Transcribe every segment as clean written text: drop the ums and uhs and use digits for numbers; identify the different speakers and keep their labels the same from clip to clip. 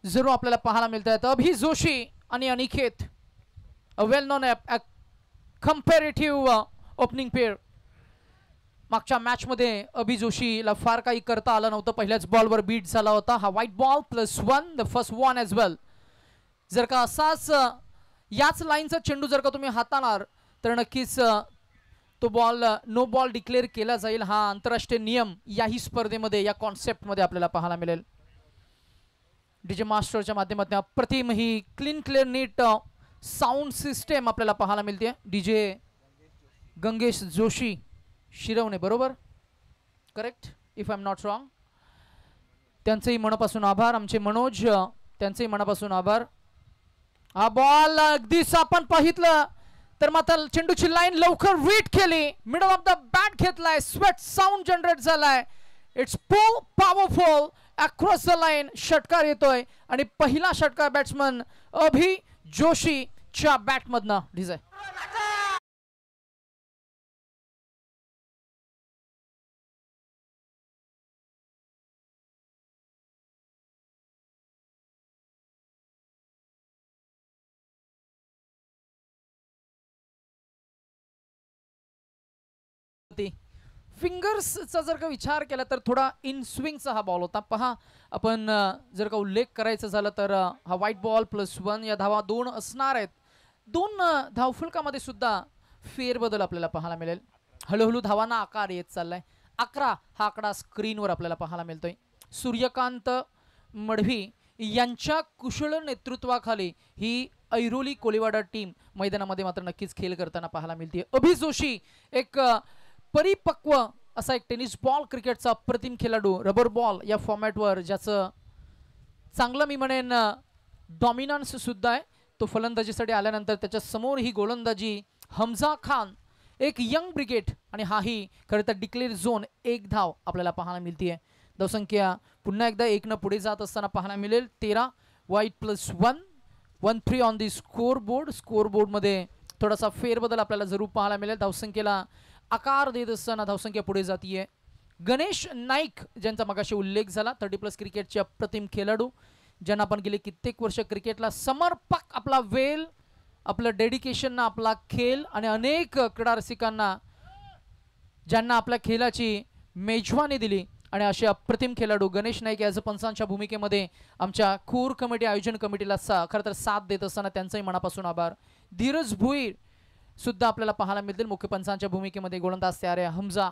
Speaker 1: जरूर आपल्याला पाहायला मिळत आहेत. अभि जोशी आणि Aniket, a well non comparative opening pair. मागच्या मॅच मध्ये अभि जोशीला फार काही करता आलं नव्हतं. पहिल्याच बॉलवर बीट झाला होता. हा white ball +1, the first one as well. जर का असाच याच लाईनचा चेंडू जर का तुम्ही हाताळणार तर नक्कीच तो बॉल नो बॉल डिक्लेअर केला जाईल. हा आंतरराष्ट्रीय नियम याही स्पर्धेमध्ये, या कॉन्सेप्टमध्ये आपल्याला पाहायला मिळेल. डीजे मास्टरच्या माध्यमातून अप्रतिम ही क्लीन क्लिअर नीट साऊंड सिस्टम आपल्याला पाहायला मिळते. डीजे गंगेश जोशी शिरवणे, बरोबर, correct if I am not wrong. त्यांचेही मनापासून आभार. आमचे मनोज, त्यांचेही मनापासून आभार. हा बॉल अगदीच आपण पाहितलं तर मात्र चेंडूची लाईन लवकर रीड केली, मिडल ऑफ द बॅट घेतलाय, स्वेट साऊंड जनरेट झालाय. It's powerful across the line. षटकार येतोय आणि पहिला षटकार बॅट्समन अभि जोशीच्या बॅटमधनं. डिझाय फिंगर्सचा जर का विचार केला तर थोडा इन स्विंगचा हा बॉल होता. पहा, आपण जर का उल्लेख करायचा झाला तर हा व्हाईट बॉल +1, या धावा 2 असणार आहेत. 2 धावफलकामध्ये सुद्धा फेरबदल आपल्याला पाहायला मिळेल. हळूहळू धावांना आकार येत चाललाय. 11 हा आकडा स्क्रीनवर आपल्याला पाहायला मिळतोय. सूर्यकांत मढवी यांच्या कुशल नेतृत्वाखाली ही ऐरोली कोळीवाडा टीम मैदानामध्ये मात्र नक्कीच खेळ करताना पाहायला मिळते. अभि जोशी एक परिपक्व असा एक टेनिस बॉल क्रिकेटचा अप्रतिम खेळाडू, रबर बॉल या फॉर्मॅटवर ज्याचं चांगलं मी म्हणेन डॉमिनन्स सुद्धा आहे. तो फलंदाजीसाठी आल्यानंतर त्याच्या समोर ही गोलंदाजी हमजा खान, एक यंग ब्रिगेड, आणि हाही खरं तर डिक्लेअर झोन 1 धाव आपल्याला पाहायला मिळते. धावसंख्या पुन्हा एकदा 1 पुढे जात असताना पाहायला मिळेल. 13 white +1, 1-3 on the score board. Score बोर्डमध्ये थोडासा फेरबदल आपल्याला जरूर पाहायला मिळेल. धावसंख्येला आकार देत असताना धावसंख्या पुढे जातीये. गणेश नाईक ज्यांचा मगाशी उल्लेख झाला, 30+ क्रिकेटचे अप्रतिम खेळाडू, ज्यांना आपण गेले कित्येक वर्ष क्रिकेटला समर्पक आपला वेल, आपलं डेडिकेशन, आपला खेळ आणि अनेक क्रीडा रसिकांना ज्यांना आपल्या खेळाची मेजवानी दिली, आणि असे अप्रतिम खेळाडू गणेश नाईक ॲज अ पंचांच्या भूमिकेमध्ये आमच्या कोर कमिटी, आयोजन कमिटीला खरं तर साथ देत असताना त्यांचाही मनापासून आभार. धीरज भुईर सुद्धा आपल्याला पाहायला मिळतील मुख्य पंचांच्या भूमिकेमध्ये. गोलंदाज तयार आहे हमजा.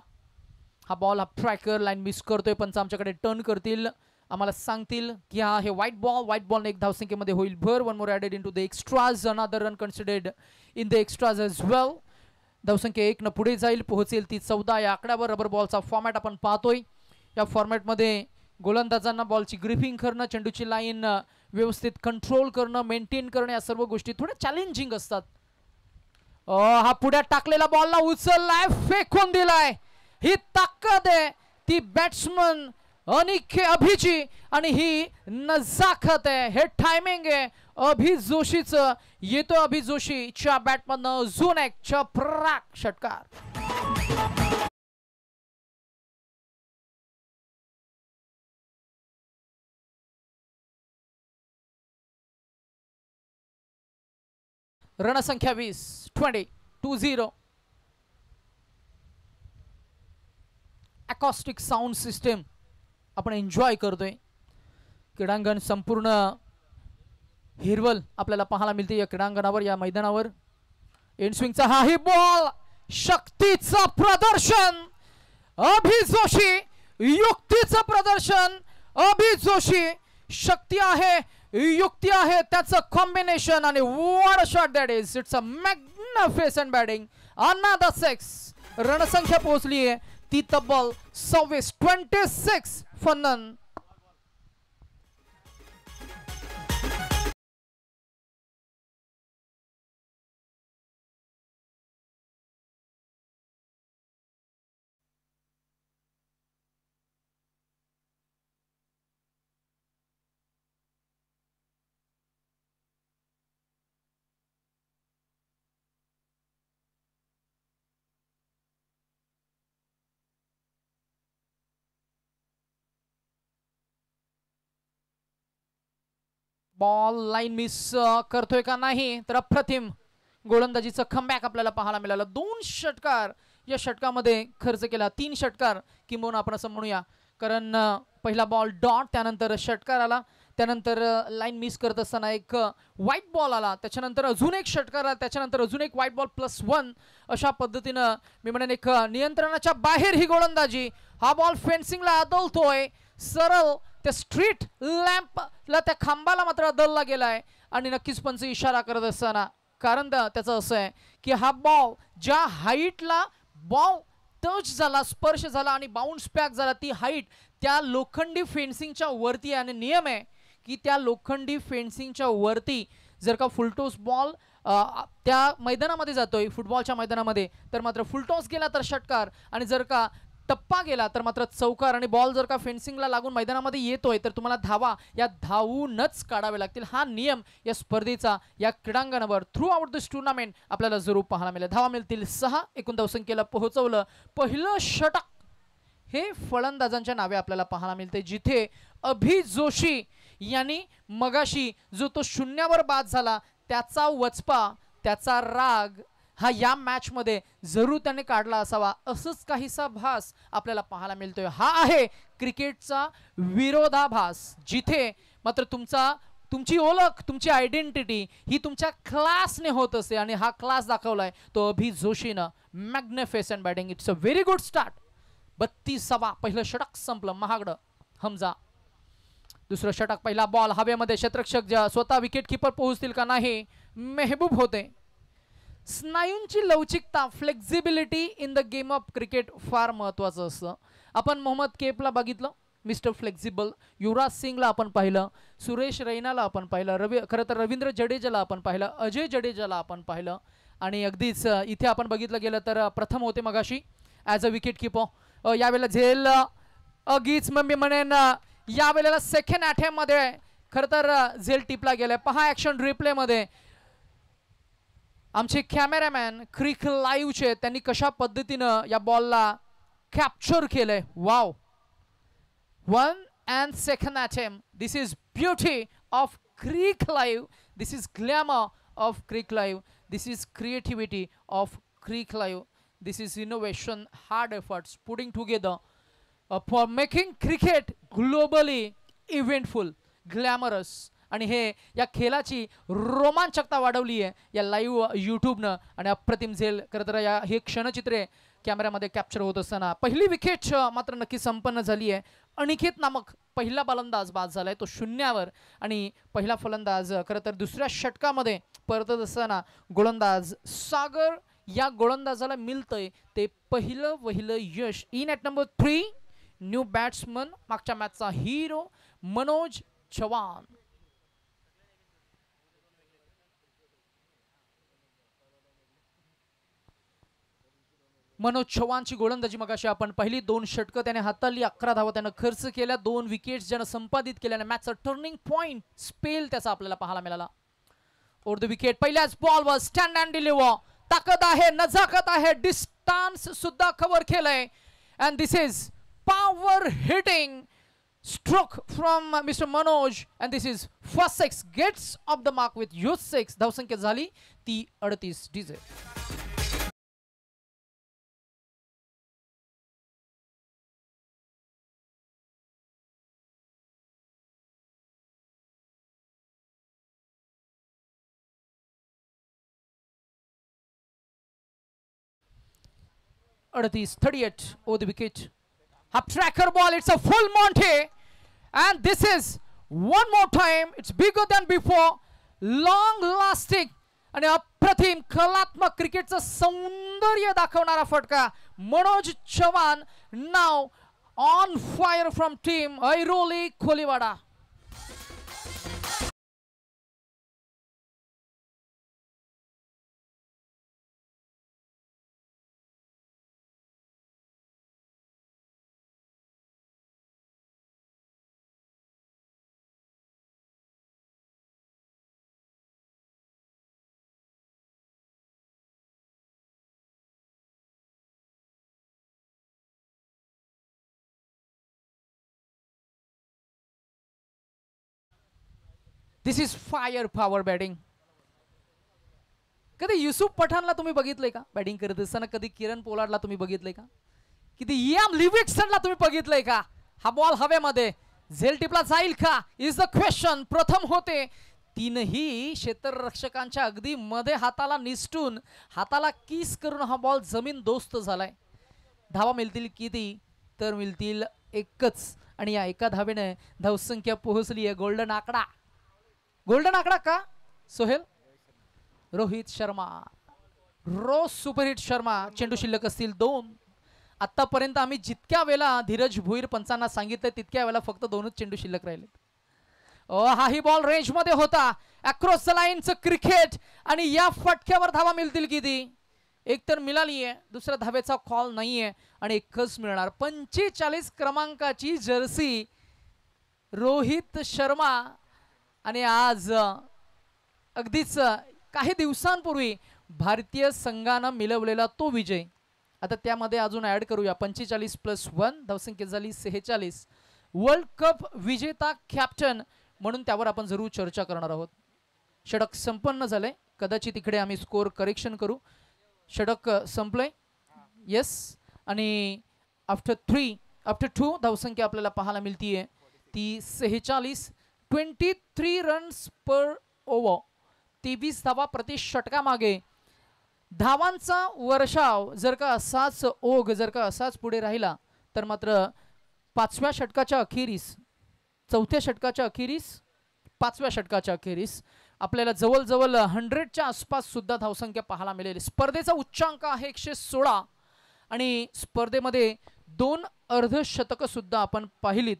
Speaker 1: हा बॉल, हा ट्रॅकर लाईन मिस करतोय. पंच आमच्याकडे टर्न करतील, आम्हाला सांगतील की हा हे व्हाईट बॉल एक धावसंख्येमध्ये होईल भर. 1 more added into the extras, another run considered in the extras as well. धावसंख्या 1 पुढे जाईल, पोहोचेल ती 14 या आकड्यावर. रबर बॉलचा फॉर्मॅट आपण पाहतोय. या फॉर्मॅटमध्ये गोलंदाजांना बॉलची ग्रिपिंग करणं, चेंडूची लाईन व्यवस्थित कंट्रोल करणं, मेंटेन करणं, या सर्व गोष्टी थोड्या चॅलेंजिंग असतात. हा पुढ्यात टाकलेला बॉलला उचललाय, फेकून दिलाय. ही ताकद आहे ती बॅट्समन अभिची, आणि ही नजाकत आहे, हे टायमिंग आहे अभि जोशीचं. येतो अभि जोशीच्या बॅटमधनं झोन 1 च्या प्राक षटकार. रणसंख्या 20. अकॉस्टिक साऊंड सिस्टम आपण एन्जॉय करतोय. क्रीडांगण संपूर्ण हिरवल आपल्याला पाहायला मिळते या क्रीडांगणावर, या मैदानावर. एनस्विंगचा हा ही बॉल, शक्तीचं प्रदर्शन अभि जोशी, युक्तीचं प्रदर्शन अभि जोशी. शक्ती आहे, युक्ती आहे, त्याचं कॉम्बिनेशन, आणि what a shot that is. It's a magnificent batting. Another 6. रणसंख्या पोहोचली आहे ती तब्बल 26 for none. Ball line miss करतोय का नाही, तर अप्रतिम गोलंदाजीचं कमबॅक आपल्याला पाहायला मिळालं. 2 षटकार या षटकामध्ये खर्च केला, 3 षटकार किंबहुना आपण असं म्हणूया, कारण पहिला बॉल डॉट, त्यानंतर षटकार आला, त्यानंतर लाईन मिस करत असताना एक व्हाईट बॉल आला, त्याच्यानंतर अजून एक षटकार आला, त्याच्यानंतर अजून एक व्हाईट बॉल +1. अशा पद्धतीनं मी म्हणेन एक नियंत्रणाच्या बाहेर ही गोलंदाजी. हा बॉल फेन्सिंगला आदळतोय, सरळ त्या स्ट्रीट लॅम्पला, त्या खांबाला मात्र आदळला गेलाय. आणि नक्कीच पंच इशारा करत असताना, कारण त्याचं असं आहे की हा बॉल ज्या हाईटला बॉल टच झाला, स्पर्श झाला आणि बाउन्स बॅक झाला, ती हाईट त्या लोखंडी फेन्सिंगच्या वरती आहे. आणि नियम आहे की त्या लोखंडी फेन्सिंगच्या वरती जर का फुलटॉस बॉल त्या मैदानामध्ये जातोय, फुटबॉलच्या मैदानामध्ये, तर मात्र फुलटॉस गेला तर षटकार, आणि जर का टप्पा गेला तर मात्र चौकार. आणि बॉल जर का फेन्सिंगला लागून मैदानामध्ये येतोय तर तुम्हाला धावा या धावूनच काढावे लागतील. हा नियम या स्पर्धेचा या क्रीडांगणावर थ्रू आउट दिस टुर्नामेंट आपल्याला जरूर पाहायला मिळेल. धावा मिळतील 6. एकूण धावसंख्येला पोहोचवलं. पहिलं षटक हे फलंदाजांच्या नावे आपल्याला पाहायला मिळते, जिथे अभि जोशी यांनी मगाशी जो तो 0वर बाद झाला, त्याचा वचपा, त्याचा राग हा या मॅच मध्ये जरूर त्याने काढला असावा, असंच काहीसा भास आपल्याला पाहायला मिळतोय. हा आहे क्रिकेटचा विरोधाभास, जिथे मात्र तुमची ओळख, तुमची आयडेंटिटी ही तुमच्या क्लासने होत असते. आणि हा क्लास दाखवलाय तो अभि जोशीनं. Magnificent batting. It's a very good start. 32वा पहिलं षटक संपलं. महागडं हमजा. दुसरं षटक, पहिला बॉल हवेमध्ये, क्षेत्ररक्षक स्वतः विकेट कीपर पोहोचतील का नाही, मेहबूब होते. स्नायूंची लवचिकता, flexibility in the game of cricket फार महत्वाचं असतं. आपण मोहम्मद कैफला बघितलं, मिस्टर फ्लेक्झिबल. युवराज सिंगला आपण पाहिलं, सुरेश रैनाला आपण पाहिलं, खरं तर रवींद्र जडेजाला आपण पाहिलं, अजय जडेजाला आपण पाहिलं. आणि अगदीच इथे आपण बघितलं गेलं तर प्रथम होते मगाशी ॲज अ विकेट कीपर. यावेळेला झेल अगीच मी म्हणेन यावेळेला सेकंड अटेम्प्ट मध्ये खरं तर झेल टिपला गेलाय. पहा ऍक्शन रिप्ले मध्ये आमचे कॅमेरामॅन क्रिक लाईव्हचे त्यांनी कशा पद्धतीनं या बॉलला कॅप्चर केलंय. Wow. 1 and 2nd attempt. This is beauty of Creek Live. This is glamour of Creek Live. This is creativity of Creek Live. This is innovation, hard efforts putting together for making cricket globally eventful, glamorous. आणि हे या खेळाची रोमांचकता वाढवली आहे या live यूट्यूबनं. आणि अप्रतिम झेल खरं तर या हे क्षणचित्रे कॅमेऱ्यामध्ये कॅप्चर होत असताना पहिली विकेट मात्र नक्की संपन्न झाली आहे. अनिकेत नामक पहिला फलंदाज बाद झालाय, तो 0वर. आणि पहिला फलंदाज खरं तर दुसऱ्या षटकामध्ये परतत असताना गोलंदाज सागर या गोलंदाजाला मिळतंय ते पहिलं यश. In at number 3 new batsman, मागच्या मॅचचा हिरो मनोज चव्हाण. मनोज चव्हाणची गोलंदाजी मगाशी आपण पहिली 2 षटकं त्याने हाताळली, 11 धावा त्यानं खर्च केल्या, 2 विकेट्स ज्यानं संपादित केल्याने मॅचचा टर्निंग पॉइंट स्पेल त्याचा आपल्याला पाहायला मिळाला. ओव्हर द विकेट, पहिल्याच बॉलवर स्टँड अँड डिलिव्हर, ताकद आहे, नजाकत आहे, डिस्टन्स सुद्धा कव्हर केलंय. And this is power hitting stroke from Mr. Manoj, and this is first 6 gets off the mark with huge 6. धावसंख्या झाली ती 38 डीजे. अडतीस 38 over the wicket. Up tracker ball, it's a full Monty, and this is one more time, it's bigger than before, long lasting आणि अप्रतिम कलात्मक क्रिकेटचं सौंदर्य दाखवणारा फटका. मनोज चव्हाण नाव on fire from team Airoli Koliwada. This is fire power batting. कधी युसुफ पठाणला तुम्ही बघितलंय का बॅटिंग करत असताना? कधी किरण पोलार्डला तुम्ही बघितलंय का? किती याम लिव्हिंगस्टनला तुम्ही बघितलंय का? हा बॉल हवेमध्ये झेल टिपला जाईल का इज द क्वेश्चन. प्रथम होते, तीनही क्षेत्ररक्षकांच्या अगदी मध्ये हाताला निसटून, हाताला किस करून हा बॉल जमीन दोस्त झालाय. धावा मिळतील किती? तर मिळतील एकच. आणि या एका धावेने धावसंख्या पोहोचली आहे गोल्डन आकडा. गोल्डन आकडा का सोहेल? रोहित शर्मा, रोज सुपरहिट शर्मा. चेंडू शिल्लक असतील 2. आतापर्यंत आम्ही जितक्या वेळा धीरज भोईर पंचांना सांगितलं तितक्या वेळा फक्त 2च चेंडू शिल्लक राहिले. हाही बॉल रेंज मध्ये होता. अक्रॉस द लाईनचं क्रिकेट. आणि या फटक्यावर धावा मिळतील किती? एक तर मिळाली आहे, दुसऱ्या धावेचा कॉल नाहीये आणि एकच मिळणार. 45 क्रमांकाची जर्सी रोहित शर्मा. आणि आज अगदीच काही दिवसांपूर्वी भारतीय संघानं मिळवलेला तो विजय. आता त्यामध्ये अजून ऍड करूया 45+1 धावसंख्या झाली 46. वर्ल्ड कप विजेता कॅप्टन म्हणून त्यावर आपण जरूर चर्चा करणार आहोत. षटक संपन्न झाले. कदाचित इकडे आम्ही स्कोर करेक्शन करू. षटक संपले. येस. आणि आफ्टर 2 धावसंख्या आपल्याला पाहायला मिळतीये ती 46. 23 रन्स पर ओव्हर. 23 धावा प्रति षटकामागे. धावांचा वर्षाव जर का असाच ओघ जर का असाच पुढे राहिला तर मात्र 5व्या षटकाच्या अखेरीस, 4थ्या षटकाच्या अखेरीस, 5व्या षटकाच्या अखेरीस आपल्याला जवळजवळ 100च्या आसपास सुद्धा धावसंख्या पाहायला मिळेल. स्पर्धेचा उच्चांक आहे 116 आणि स्पर्धेमध्ये 2 अर्धशतक सुद्धा आपण पाहिलीत.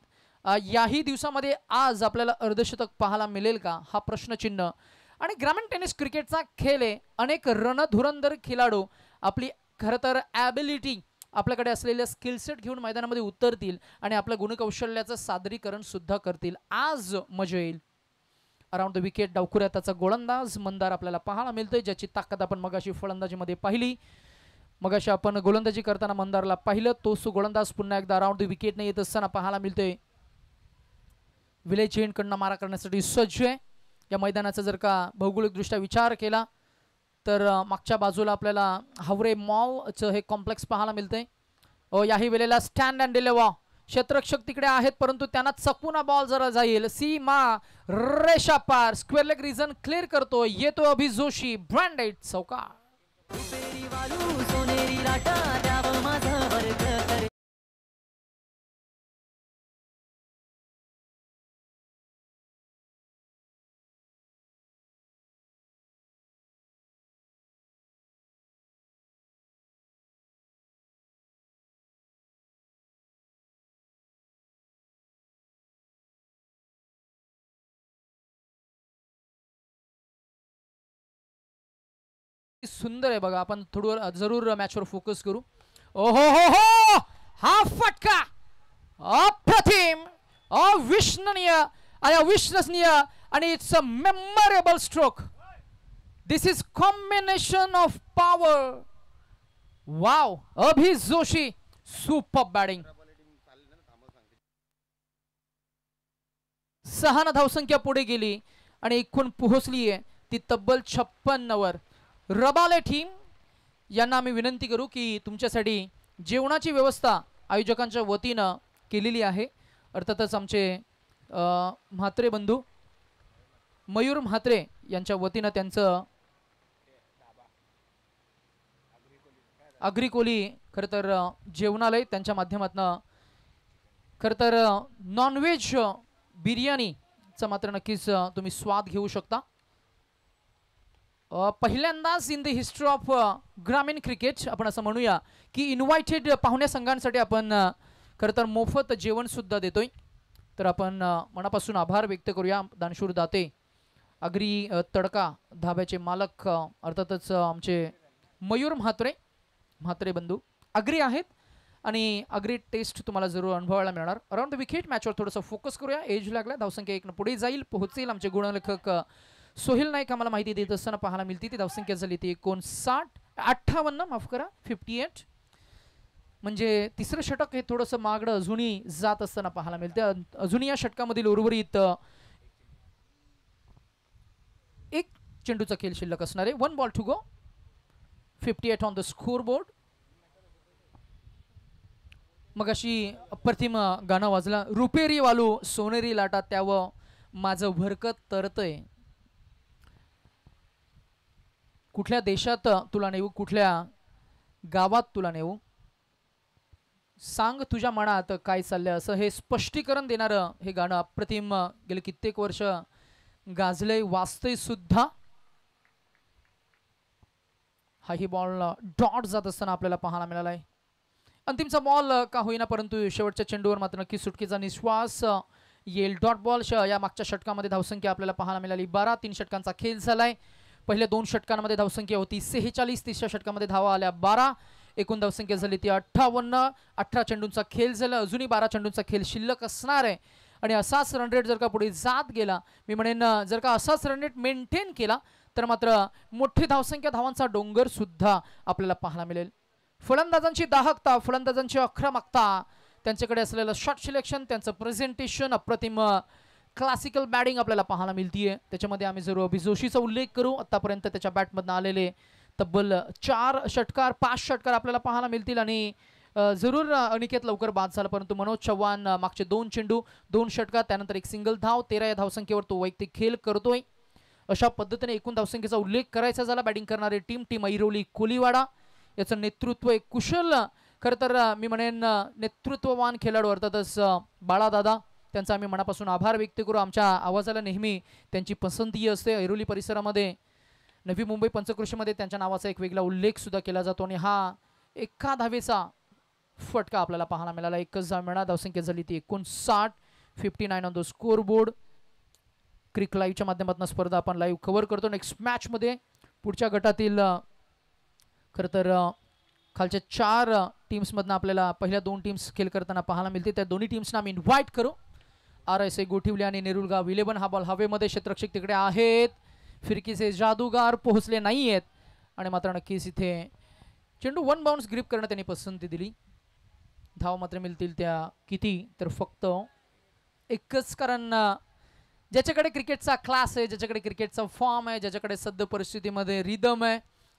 Speaker 1: याही दिवसामध्ये आज आपल्याला अर्धशतक पाहायला मिळेल का हा प्रश्नचिन्ह. आणि ग्रामीण टेनिस क्रिकेटचा खेळ आहे. अनेक रणधुरंदर खेळाडू आपली खरं तर ॲबिलिटी, आपल्याकडे असलेल्या स्किलसेट घेऊन मैदानामध्ये उतरतील आणि आपल्या गुणकौशल्याचं सादरीकरण सुद्धा करतील. आज मजा येईल. अराउंड द विकेट डावखुऱ्या त्याचा गोलंदाज मंदार आपल्याला पाहायला मिळतोय, ज्याची ताकद आपण मगाशी फलंदाजीमध्ये पाहिली. मगाशी आपण गोलंदाजी करताना मंदारला पाहिलं. तोच गोलंदाज पुन्हा एकदा अराउंड द विकेटने येत असताना पाहायला मिळतोय. विलेज चेंडकडनं मारा करण्यासाठी सज्ज आहे. या मैदानाचा जर का भौगोलिकदृष्ट्या विचार केला तर मागच्या बाजूला आपल्याला हावरे मॉलचं हे कॉम्प्लेक्स पाहायला मिळतंय. याही वेळेला स्टँड अँड डिलेवा क्षेत्ररक्षक तिकडे आहेत, परंतु त्यांना चकून बॉल जरा जाईल. सीमा रेषा पार. स्क्वेअर लेग रिजन क्लिअर करतो. येतो अभि जोशी. ब्रँडेड चौकार. सुंदर आहे बघा. आपण थोडं जरूर मॅचवर फोकस करू. ओहो हो हो, हा फटका अप्रतिम, अविश्वसनीय आणि अविश्वसनीय आणि it's a memorable stroke. This is combination of power. Wow, Abhi Joshi super batting. 6 धावसंख्या पुढे गेली आणि एकूण पोहोचली आहे ती तब्बल 56 वर. रबाले टीम यांना आम्ही विनंती करू की तुमच्यासाठी जेवणाची व्यवस्था आयोजकांच्या वतीनं केलेली आहे. अर्थातच आमचे म्हात्रे बंधू मयूर म्हात्रे यांच्या वतीनं त्यांचं अग्रिकोली खरं तर जेवणालय त्यांच्या माध्यमातून खरं तर नॉनव्हेज बिर्याणीचा मात्र नक्कीच तुम्ही स्वाद घेऊ शकता. पहिल्यांदाच इन द हिस्ट्री ऑफ ग्रामीण क्रिकेट आपण असं म्हणूया की इन्व्हायटेड पाहुण्या संघांसाठी आपण खरं तर मोफत जेवण सुद्धा देतोय. तर आपण मनापासून आभार व्यक्त करूया. दानशूर दाते अग्री तडका धाब्याचे मालक अर्थातच आमचे मयूर म्हात्रे बंधू अग्री आहेत आणि अग्री टेस्ट तुम्हाला जरूर अनुभवायला मिळणार. अराउंड द विकेट मॅचवर थोडंसं फोकस करूया. एज लागला. धावसंख्या 1 पुढे जाईल, पोहोचेल. आमचे गुणलेखक सोहेल नाईक आम्हाला माहिती देत असताना पाहायला मिळते. ती धावसंख्या झाली ती 58 माफ करा 58. म्हणजे तिसरं षटक हे थोडंसं मागडं अजूनही जात असताना पाहायला मिळते. अजूनही या षटकामधील उर्वरित चेंडूचा खेळ शिल्लक असणार आहे. 1 ball to go. 58 on the score board. मग अशी अप्रतिम गाणं वाजलं, रुपेरी वालू सोनेरी लाटा त्यावं माझं भरकत तरतय. कुठल्या देशात तुला नेऊ, कुठल्या गावात तुला नेऊ, सांग तुझ्या मनात काय चाललंय, असं हे स्पष्टीकरण देणारं हे गाणं अप्रतिम गेले कित्येक वर्ष गाजलंय, वाजतंय सुद्धा. हाही बॉल डॉट जात असताना आपल्याला पाहायला मिळालाय. अंतिमचा बॉल का होईना, परंतु शेवटच्या चेंडूवर मात्र नक्की सुटकेचा निश्वास येईल. Dot ball. या मागच्या षटकामध्ये धावसंख्या आपल्याला पाहायला मिळाली 12. 3 षटकांचा खेळ झालाय. पहिल्या 2 षटकांमध्ये धावसंख्या होती 46. तिसऱ्या षटकामध्ये धावा आल्या 12. एकूण धावसंख्या झाली ती 58. 18 चेंडूंचा खेळ झाला. अजूनही 12 चेंडूंचा खेळ शिल्लक असणार आहे. आणि असाच रन रेट जर का पुढे जात गेला, मी म्हणेन जर का असाच रन रेट मेंटेन केला तर मात्र मोठी धावसंख्या, धावांचा डोंगर सुद्धा आपल्याला पाहायला मिळेल. फलंदाजांची दाहकता, फलंदाजांची आक्रमकता, त्यांच्याकडे असलेलं शॉट सिलेक्शन, त्यांचं प्रेझेंटेशन, अप्रतिम क्लासिकल बॅटिंग आपल्याला पाहायला मिळतीये. त्याच्यामध्ये आम्ही जर अभि जोशीचा उल्लेख करू, आतापर्यंत त्याच्या बॅटमधनं आलेले तब्बल 4 षटकार 5 षटकार आपल्याला पाहायला मिळतील. आणि जरूर अनिकेत लवकर बाद झाला, परंतु मनोज चव्हाण मागचे 2 चेंडू 2 षटकार, त्यानंतर 1 सिंगल धाव, 13 या धावसंख्येवर तो वैयक्तिक खेळ करतोय. अशा पद्धतीने एकूण धावसंख्येचा उल्लेख करायचा झाला, बॅटिंग करणारी टीम ऐरोली कोलीवाडा, याचं नेतृत्व एक कुशल, खरं तर मी म्हणेन नेतृत्ववान खेळाडू अर्थातच बाळादादा, त्यांचा आम्ही मनापासून आभार व्यक्त करू. आमच्या आवाजाला नेहमी त्यांची पसंती असते. ऐरोली परिसरामध्ये नवी मुंबई पंचक्रोशीमध्ये त्यांच्या नावाचा एक वेगळा उल्लेख सुद्धा केला जातो. आणि हा एका धावेचा फटका आपल्याला पाहायला मिळाला. एकच धाव मिळाला, धावसंख्या झाली ती 59. 59 ऑन द स्कोर बोर्ड. क्रिक लाईव्हच्या माध्यमातून स्पर्धा आपण लाईव्ह कव्हर करतो. नेक्स्ट मॅच मध्ये पुढच्या गटातील खरं तर खालच्या 4 टीम्समधनं आपल्याला पहिल्या 2 टीम्स खेळ करताना पाहायला मिळते. त्या दोन्ही टीम्सना आम्ही इन्व्हाइट करू. RSA गोठिवले आणि नेरुलगाव 11. हा बॉल हवेमध्ये, क्षेत्ररक्षक तिकडे आहेत, फिरकीचे जादूगार पोहोचले नाही आहेत. आणि मात्र नक्कीच इथे चेंडू 1 बाउन्स ग्रिप करणं त्यांनी पसंती दिली. धाव मात्र मिळतील त्या किती, तर फक्त एकच. कारण ज्याच्याकडे क्रिकेटचा क्लास आहे, ज्याच्याकडे क्रिकेटचा फॉर्म आहे, ज्याच्याकडे सद्य परिस्थितीमध्ये रिदम आहे,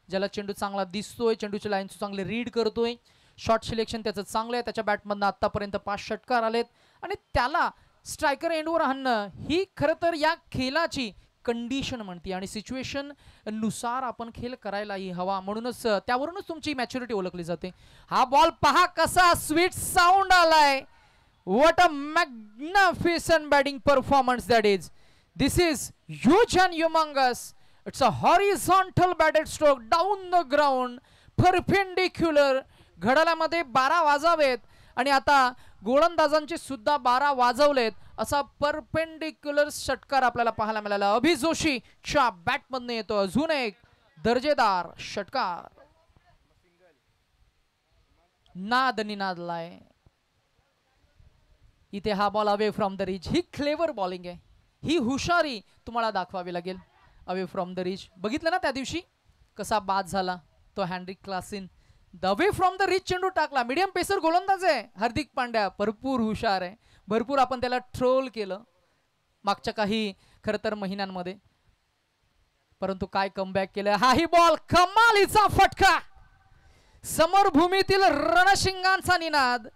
Speaker 1: ज्याला चेंडू चांगला दिसतोय, चेंडूची लाईन चांगले रीड करतोय, शॉट सिलेक्शन त्याचं चांगलं आहे, त्याच्या बॅटमधनं आतापर्यंत 5 षटकार आलेत, आणि त्याला स्ट्रायकर एंडवर आणणं ही खरं तर या खेळाची कंडिशन म्हणते. आणि सिच्युएशन नुसार आपण खेळ करायलाही हवा, म्हणूनच त्यावरूनच तुमची मॅच्युरिटी ओळखली जाते. हा बॉल पहा कसा स्वीट साऊंड आलाय. What a magnificent batting performance that is. This is huge and humongous. It's a horizontal batted stroke down the ground, perpendicular. घड्याळामध्ये 12 वाजावेत आणि आता गोलंदाजांचे सुद्धा 12 वाजवलेत. असा परपेंडिक्युलर षटकार आपल्याला पाहायला मिळाला. अभि जोशीच्या बॅटमधून येतो अजून एक दर्जेदार षटकार. नाद निनादलाय इथे. हा ball away from the rich. He clever bowling आहे, ही हुशारी तुम्हाला दाखवावी लागेल. अवे फ्रॉम द रिच बघितलं ना त्या दिवशी कसा बाद झाला तो Heinrich Klaasen. Away from the reach चेंडू टाकला. मीडियम पेसर गोलंदाज आहे हार्दिक पांड्या, भरपूर हुशार आहे, भरपूर आपण त्याला ट्रोल केलं मागच्या काही खरं तर महिन्यांमध्ये, परंतु काय कमबॅक केलं. हाही बॉल कमालीचा फटका. समरभूमीतील रणशिंगांचा निनाद.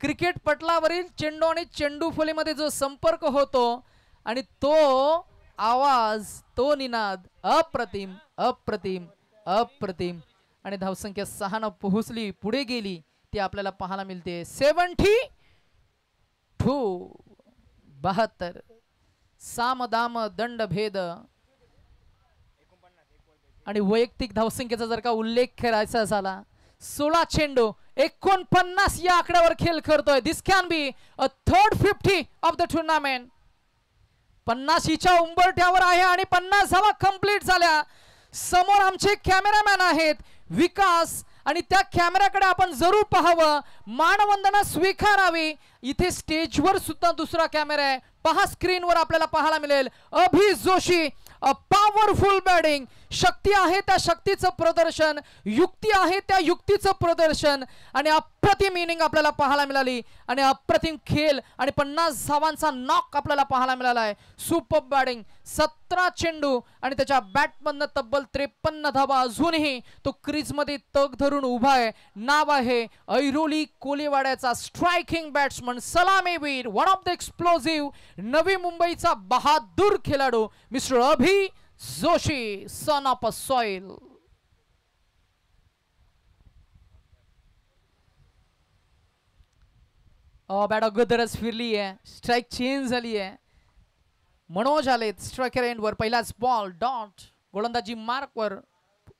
Speaker 1: क्रिकेट पटलावरील चेंडू आणि चेंडू फलीमध्ये जो संपर्क होतो आणि तो आवाज, तो निनाद अप्रतिम अप्रतिम अप्रतिम. आणि धावसंख्या 6 न पोहोचली, पुढे गेली, ती आपल्याला पाहायला मिळते. 72 72. सामदाम दंड भेद. आणि वैयक्तिक धावसंख्येचा जर का उल्लेख करायचा झाला, 16 चेंडू 49 या आकड्यावर खेळ करतोय. This can be a third 50 off the tournament. 50च्या उंबरठ्यावर आहे आणि 50 धावा कंप्लीट झाल्या. समोर आमचे कॅमेरामॅन आहेत विकास, आणि त्या कॅमेराकडे आपण जरूर पाहावं, मानवंदना स्वीकारावी. इथे स्टेजवर सुद्धा दुसरा कॅमेरा आहे, पहा स्क्रीनवर आपल्याला पाहायला मिळेल. अभि जोशी, अ पॉवरफुल बॅटिंग, शक्ती आहे त्या शक्तीचं प्रदर्शन, युक्ती आहे त्या युक्तीचं प्रदर्शन आणि अप्रतिम इनिंग आपल्याला पाहायला मिळाली आणि अप्रतिम खेळ आणि 50 धावांचा नॉक आपल्याला पाहायला मिळाला आहे. सुपर बॅटिंग, 17 चेंडू आणि त्याच्या बॅटमधनं तब्बल 53 धावा. अजूनही तो क्रीजमध्ये तग धरून उभा आहे. नाव आहे ऐरोली कोलीवाड्याचा स्ट्रायकिंग बॅट्समन, सलामीवीर, वन ऑफ द एक्सप्लोजिव्ह, नवी मुंबईचा बहादूर खेळाडू mister Abhi Joshi, son of a soil. Bat अगोदरच फिरली आहे, स्ट्राईक चेंज झाली आहे. मनोज आलेत स्ट्रायकर एंडवर. पहिलाच बॉल डॉट, गोलंदाजी मार्कवर.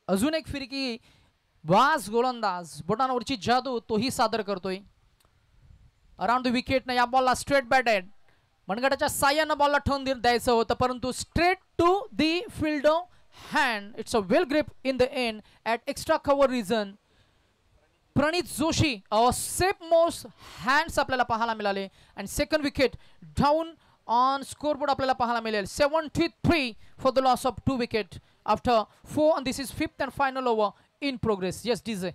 Speaker 1: अजून एक फिरकी, वास गोलंदाज, बोटांवरची जादू तोही सादर करतोय. अराउंड द विकेट या बॉलला स्ट्रेट बॅटेड, मनगटाच्या साह्यानं बॉलला ठेवून द्यायचं होतं, परंतु straight to the fielder hand. It's a well grip in the end at extra cover region. Pranit Joshi safe most hands आपल्याला पाहायला मिळाले आणि second wicket down on scoreboard आपल्याला पाहायला मिळेल. 73 for the loss of 2 wicket after 4 and this is 5th and final over in progress. Yes, DJ.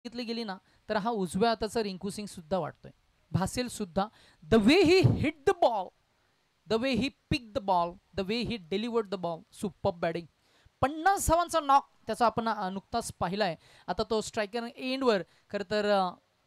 Speaker 1: गेली ना तर हा उजव्या हाताचा रिंकू सिंग सुद्धा वाटतोय, भासेल सुद्धा. The way he hit the ball, the way he pick the ball, the way he delivered the ball. Super batting, 50 धावांचा नॉक त्याचा आपण नुकताच पाहिलाय. आता तो स्ट्रायकर एंडवर खरं तर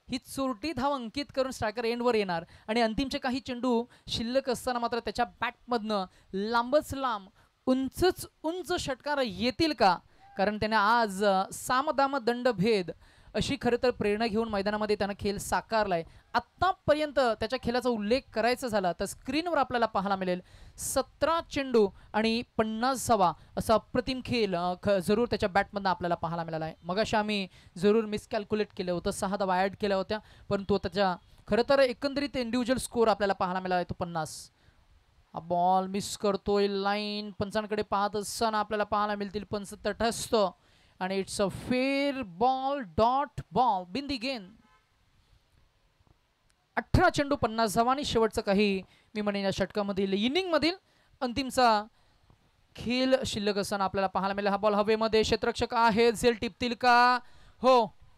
Speaker 1: ही चोरटी धाव अंकित करून स्ट्रायकर एंडवर येणार आणि अंतिमचे काही चेंडू शिल्लक असताना मात्र त्याच्या बॅटमधनं लांबच लांब, उंचच उंच षटकार येतील का? कारण त्याने आज सामदाम दंडभेद अशी खरं तर प्रेरणा घेऊन मैदानामध्ये त्यानं खेळ साकारलाय. आत्तापर्यंत त्याच्या खेळाचा उल्लेख करायचा झाला तर स्क्रीनवर आपल्याला पाहायला मिळेल 17 चेंडू आणि 50 धावा असा अप्रतिम खेळ जरूर त्याच्या बॅटमधनं आपल्याला पाहायला मिळाला आहे. मगाशी आम्ही जरूर मिसकॅल्क्युलेट केलं होतं, 6 धावा ॲड केल्या होत्या, परंतु त्याच्या खरं तर एकंदरीत इंडिव्हिज्युअल स्कोर आपल्याला पाहायला मिळाला आहे तो 50. हा बॉल मिस करतोय, लाईन पंचांकडे पाहत असताना आपल्याला पाहायला मिळतील पंच तटस्थ आणि it's a fair ball, dot ball, been the gain. 18 चेंडू 50 धावा आणि शेवटचं काही मी म्हणेन या षटकामधील इनिंगमधील अंतिमचा खेळ शिल्लक असताना आपल्याला पाहायला मिळेल. हा बॉल हवेमध्ये, क्षेत्ररक्षक आहे, झेल टिपतील का? हो,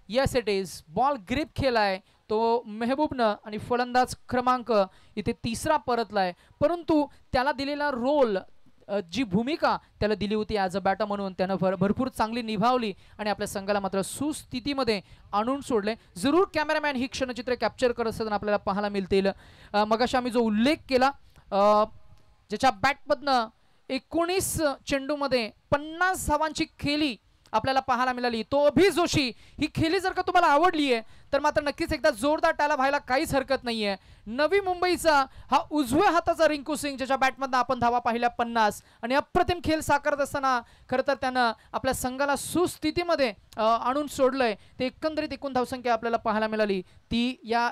Speaker 1: yes it is. Ball grip केलाय तो मेहबूबनं आणि फलंदाज क्रमांक इथे तिसरा परतलाय, परंतु त्याला दिलेला रोल, जी भूमिका त्याला दिली होती ॲज अ बॅटर म्हणून त्यानं भरपूर चांगली निभावली आणि आपल्या संघाला मात्र सुस्थितीमध्ये आणून सोडले. जरूर कॅमेरामॅन ही क्षणचित्र कॅप्चर करत असताना आपल्याला पाहायला मिळतील. मगाशी आम्ही जो उल्लेख केला, ज्याच्या बॅटमधनं 19 चेंडूमध्ये 50 धावांची खेळी आपल्याला पाहायला मिळाली, तो अभि जोशी. ही खेळी जर का तुम्हाला आवडली आहे तर मात्र नक्कीच एकदा जोरदार टाळ्या व्हायला काहीच हरकत नाहीये. नवी मुंबईचा हा उजव्या हाताचा रिंकू सिंग, ज्याच्या बॅटमधनं आपण धावा पाहिल्या 50 आणि अप्रतिम खेळ साकारत असताना खरं तर त्यानं आपल्या संघाला सुस्थितीमध्ये आणून सोडलंय. ते एकंदरीत एकूण धावसंख्या आपल्याला पाहायला मिळाली ती या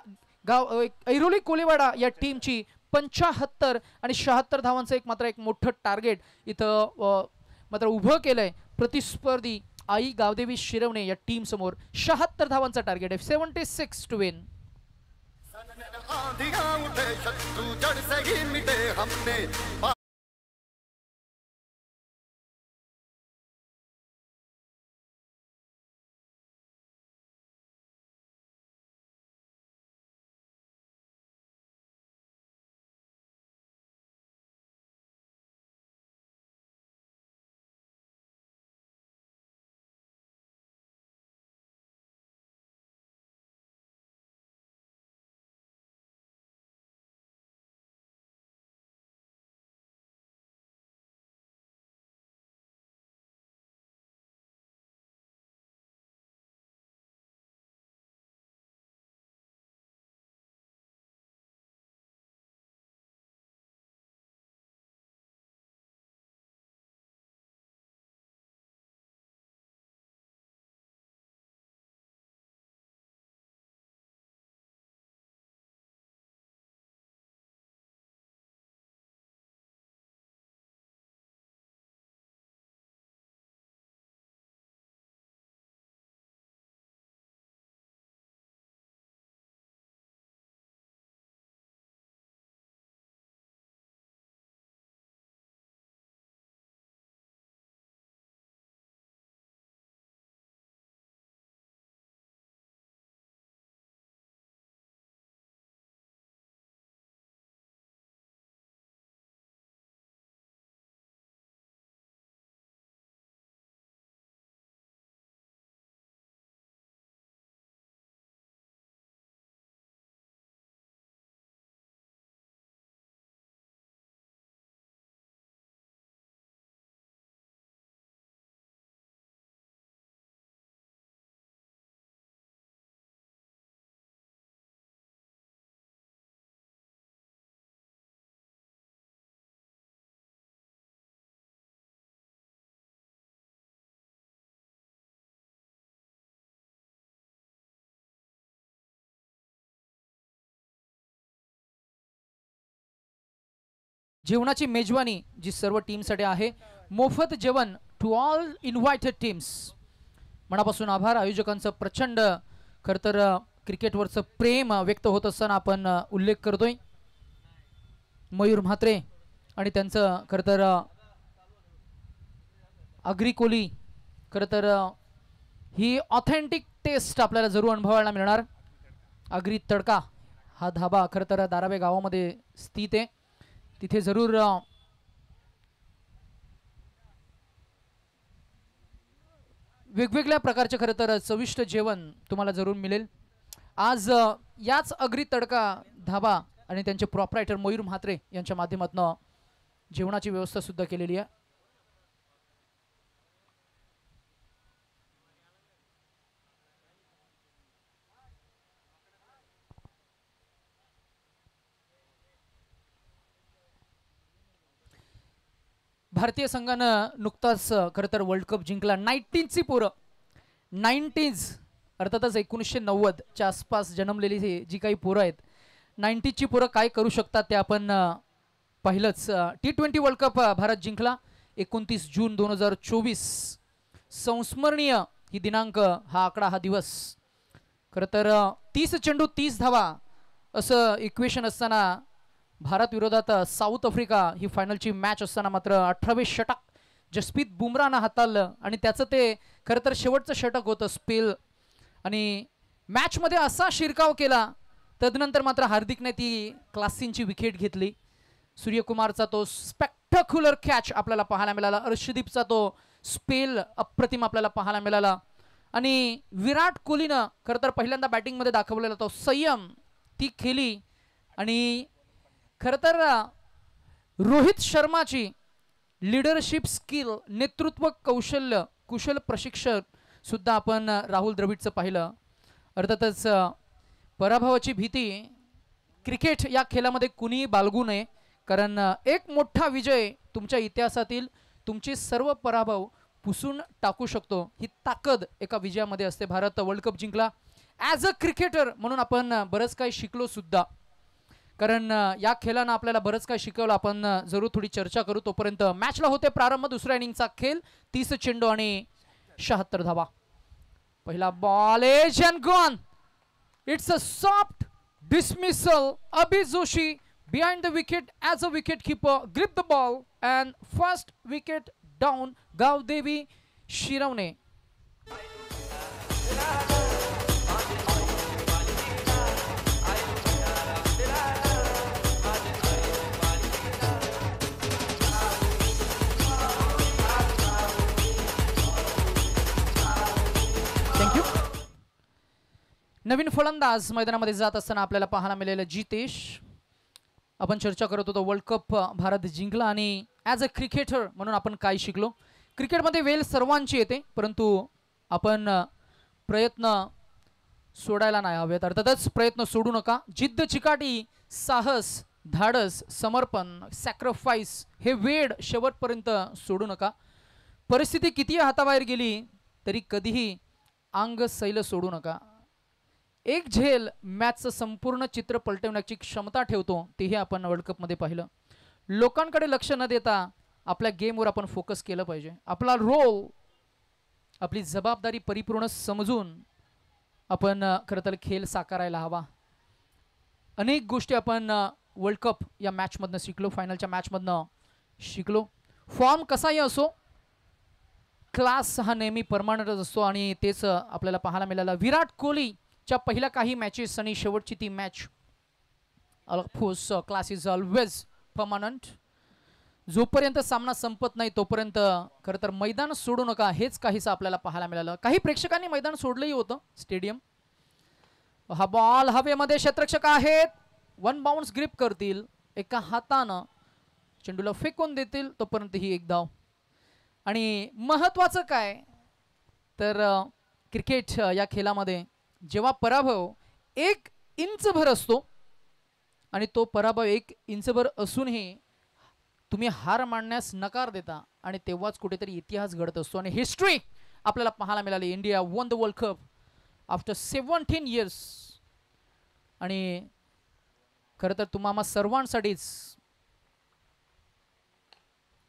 Speaker 1: ऐरोली कोलीवाडा या टीमची 75 आणि 76 धावांचं मात्र एक मोठं टार्गेट इथं मात्र उभं केलंय प्रतिस्पर्धी आई गावदेवी शिरवणे या टीम समोर. 76 धावांचा टार्गेट आहे, 76 टू विन. जेवणाची मेजवानी जी सर्व टीमसाठी आहे, मोफत जेवण टू ऑल इन्व्हायटेड टीम्स. मनापासून आभार. आयोजकांचं प्रचंड खरं तर क्रिकेटवरचं प्रेम व्यक्त होत असताना आपण उल्लेख करतोय. मयूर म्हात्रे आणि त्यांचं खरं तर अग्री कोहली, खरं तर ही ऑथेंटिक टेस्ट आपल्याला जरूर अनुभवायला मिळणार. अग्री तडका हा धाबा खरं तर दारावे गावामध्ये स्थित आहे. तिथे जरूर वेगवेगळ्या प्रकारचे खरं तर चविष्ट जेवण तुम्हाला जरूर मिळेल. आज याच अग्री तडका धाबा आणि त्यांचे प्रॉपरायटर मयूर म्हात्रे यांच्या माध्यमातून जेवणाची व्यवस्था सुद्धा केलेली आहे. भारतीय संघानं नुकताच खरं तर वर्ल्ड कप जिंकला. 19ची पोरं, 90s अर्थातच 1990च्या आसपास जन्मलेली जी काही पोरं आहेत, 90ची पोरं काय करू शकतात ते आपण पाहिलंच. T20 वर्ल्ड कप भारत जिंकला 29 जून 2024. संस्मरणीय ही दिनांक, हा आकडा, हा दिवस. खरं तर 30 चेंडू 30 धावा असं इक्वेशन असताना भारत विरोधात साऊथ आफ्रिका ही फायनलची मॅच असताना मात्र 18वे षटक जसप्रीत बुमराहनं हाताळलं आणि त्याचं ते खरं तर शेवटचं षटक होतं स्पेल. आणि मॅचमध्ये असा शिरकाव केला, तदनंतर मात्र हार्दिकने ती क्लासीनची विकेट घेतली. सूर्यकुमारचा तो स्पेक्टक्युलर कॅच आपल्याला पाहायला मिळाला. अर्शदीपचा तो स्पेल अप्रतिम आपल्याला पाहायला मिळाला. आणि विराट कोहलीनं खरं तर पहिल्यांदा बॅटिंगमध्ये दाखवलेला तो संयम ती खेळली. आणि खरं तर रोहित शर्माची लीडरशिप स्किल, नेतृत्व कौशल्य, कुशल प्रशिक्षक सुद्धा आपण राहुल द्रविडचं पाहिलं. अर्थातच पराभवाची भीती क्रिकेट या खेळामध्ये कुणीही बाळगू नये, कारण एक मोठा विजय तुमच्या इतिहासातील तुमचे सर्व पराभव पुसून टाकू शकतो. ही ताकद एका विजयामध्ये असते. भारत वर्ल्ड कप जिंकला. ॲज अ क्रिकेटर म्हणून आपण बरंच काही शिकलो सुद्धा, कारण या खेळानं आपल्याला बरंच काही शिकवलं. आपण जरूर थोडी चर्चा करू. तोपर्यंत मॅचला होते प्रारंभ. दुसऱ्या इनिंगचा खेळ, 30 चेंडू आणि 76 धावा. पहिला ball, edge and gone. It's a soft dismissal. Abhi Joshi behind the wicket as a wicket keeper, grip the ball and first wicket down. Gaudevi Shiravne. Thank you. नवीन फलंदाज मैदानामध्ये जात असताना आपल्याला पाहायला मिळालेलं जितेश. आपण चर्चा करत होतो वर्ल्ड कप भारत जिंकला आणि ॲज अ क्रिकेटर म्हणून आपण काय शिकलो. क्रिकेटमध्ये वेळ सर्वांची येते, परंतु आपण प्रयत्न सोडायला नाही हवेत. अर्थातच प्रयत्न सोडू नका. जिद्द, चिकाटी, साहस, धाडस, समर्पण, सॅक्रिफाईस हे वेळ शेवटपर्यंत सोडू नका. परिस्थिती कितीही हाताबाहेर गेली तरी कधीही अंग सैल सोडू नका. एक झेल मॅचचं संपूर्ण चित्र पलटवण्याची क्षमता ठेवतो, तेही आपण वर्ल्ड कपमध्ये पाहिलं. लोकांकडे लक्ष न देता आपल्या गेमवर आपण फोकस केलं पाहिजे. आपला रोल, आपली जबाबदारी परिपूर्ण समजून आपण खरं तर खेळ साकारायला हवा. अनेक गोष्टी आपण वर्ल्ड कप या मॅचमधनं शिकलो, फायनलच्या मॅचमधनं शिकलो. फॉर्म कसाही असो, क्लास हा नेहमी परमानंटच असतो आणि तेच आपल्याला पाहायला मिळालं. विराट कोहलीच्या पहिल्या काही मॅचेस आणि शेवटची ती match, of course class is always permanent. जोपर्यंत सामना संपत नाही तोपर्यंत खरं तर मैदान सोडू नका, हेच काहीसं आपल्याला पाहायला मिळालं. काही प्रेक्षकांनी मैदान सोडलंही होतं, स्टेडियम. हा बॉल हवेमध्ये, क्षेत्ररक्षक आहेत, वन बाउन्स ग्रिप करतील, एका हातानं चेंडूला फेकून देतील, तोपर्यंत ही एक धाव. आणि महत्त्वाचं काय तर क्रिकेट या खेळामध्ये जेव्हा पराभव 1 इंचभर असतो आणि तो पराभव 1 इंचभर असूनही तुम्ही हार मानण्यास नकार देता आणि तेव्हाच कुठेतरी इतिहास घडत असतो आणि हिस्ट्री आपल्याला पाहायला मिळाली. India won the world cup after 17 years. आणि खरं तर तुम्हाला सर्वांसाठीच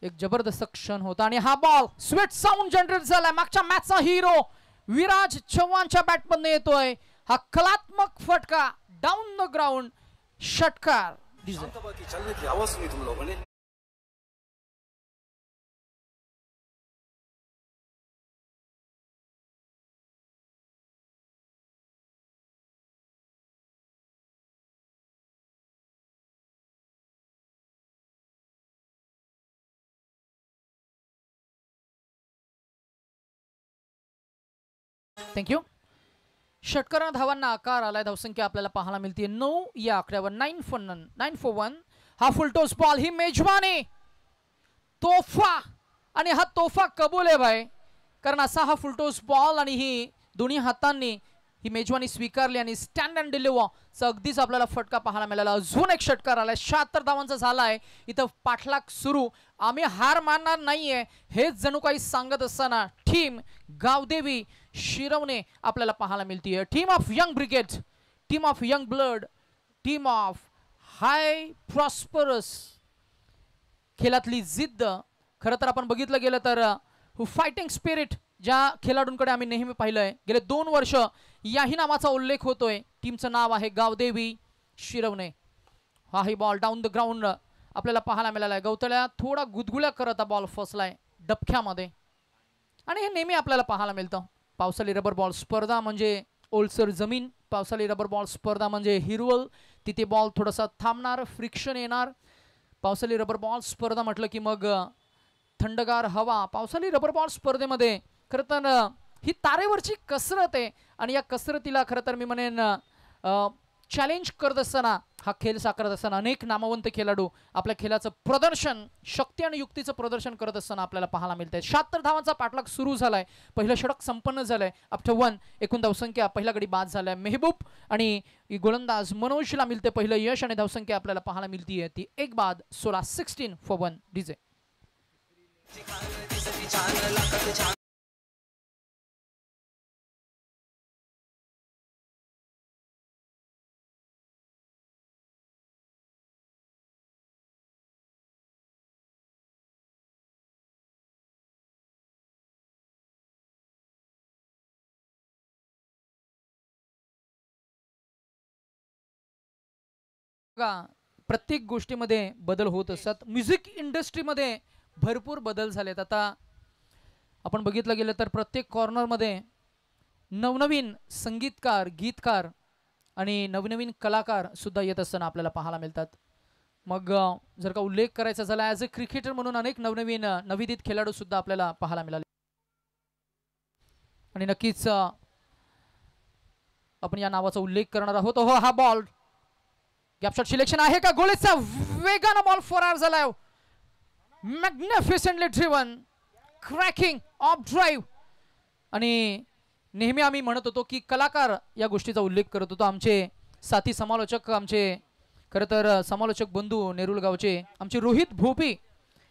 Speaker 1: एक जबरदस्त क्षण होता आणि हा बॉल स्वीट साऊंड जनरेट झालाय. मागच्या मॅचचा हिरो विराज चव्हाणच्या बॅटमधून येतोय हा कलात्मक फटका डाऊन द ग्राउंड षटकार. थँक्यू. षटकारांना धावांना आकार आलाय. धावसंख्या आपल्याला पाहायला मिळते 9 या आकड्यावर. 9 for 1. हा फुलटॉस बॉल ही मेजवानी तोफा आणि हा तोफा कबूल आहे भाई, कारण असा हा फुलटॉस बॉल आणि ही दोन्ही हातांनी ही मेजवानी स्वीकारली आणि स्टँड अँड डिलिव्हरचा अगदीच आपल्याला फटका पाहायला मिळाला. अजून एक षटकार आलाय. 76 धावांचा झालाय. इथं पाठलाग सुरू. आम्ही हार मानणार नाहीये हेच जणू काही सांगत असताना टीम गावदेवी शिरवणे आपल्याला पाहायला मिळते. Team of young brigade, team of young blood, team of high prosperous. खेळातली जिद्द खरं तर आपण बघितलं गेलं तर फायटिंग स्पिरिट ज्या खेळाडूंकडे आम्ही नेहमी पाहिलंय गेले 2 वर्ष याही नावाचा उल्लेख होतोय. टीमचं नाव आहे गावदेवी शिरवणे. हाही बॉल डाऊन द ग्राउंड आपल्याला पाहायला मिळालाय. गवतळ्या थोडा गुदगुल्या करत बॉल फसलाय डबक्यामध्ये आणि हे नेहमी आपल्याला पाहायला मिळतं. पावसाळी रबर बॉल स्पर्धा म्हणजे ओलसर जमीन, पावसाळी रबर बॉल स्पर्धा म्हणजे हिरवळ. तिथे बॉल थोडासा थांबणार, फ्रिक्शन येणार. पावसाळी रबर बॉल स्पर्धा म्हटलं की मग थंडगार हवा. पावसाळी रबर बॉल स्पर्धेमध्ये खरं तर ही तारेवरची कसरत आहे आणि या कसरतीला खरं तर मी म्हणेन चॅलेंज करत असताना हा खेळ साकारत असताना अनेक नामवंत खेळाडू आपल्या खेळाचं प्रदर्शन, शक्ती आणि युक्तीचं प्रदर्शन करत असताना आपल्याला पाहायला मिळतंय. 76 धावांचा पाठलाग सुरू झालाय. पहिलं षटक संपन्न झालंय. आफ्टर 1 एकूण धावसंख्या पहिला गडी बाद झालाय. मेहबूब आणि गोलंदाज मनोजला मिळते पहिलं यश आणि धावसंख्या आपल्याला पाहायला मिळतीये ती 1 बाद 16 for 1 डीजे. प्रत्येक गोष्टीमध्ये बदल होत असतात. म्युझिक इंडस्ट्रीमध्ये भरपूर बदल झालेत. आता आपण बघितलं गेलं तर प्रत्येक कॉर्नरमध्ये नवनवीन संगीतकार, गीतकार आणि नवनवीन कलाकार सुद्धा येत असताना आपल्याला पाहायला मिळतात. मग जर का उल्लेख करायचा झाला ॲज अ क्रिकेटर म्हणून अनेक नवनवीन नवोदित खेळाडू सुद्धा आपल्याला पाहायला मिळाले आणि नक्कीच आपण या नावाचा उल्लेख करणार आहोत. हो हा बॉल गॅपशॉट सिलेक्शन आहे का? गोळीचा वेगानं बॉल फरार झालाय. मॅग्निफिसेंटली ड्रिव्हन क्रॅकिंग ऑफ ड्राईव्ह. आणि नेहमी आम्ही म्हणत होतो की कलाकार या गोष्टीचा उल्लेख करत होतो. आमचे साथी समालोचक, आमचे खरं तर समालोचक बंधू नेरुल गावचे आमचे रोहित भोपी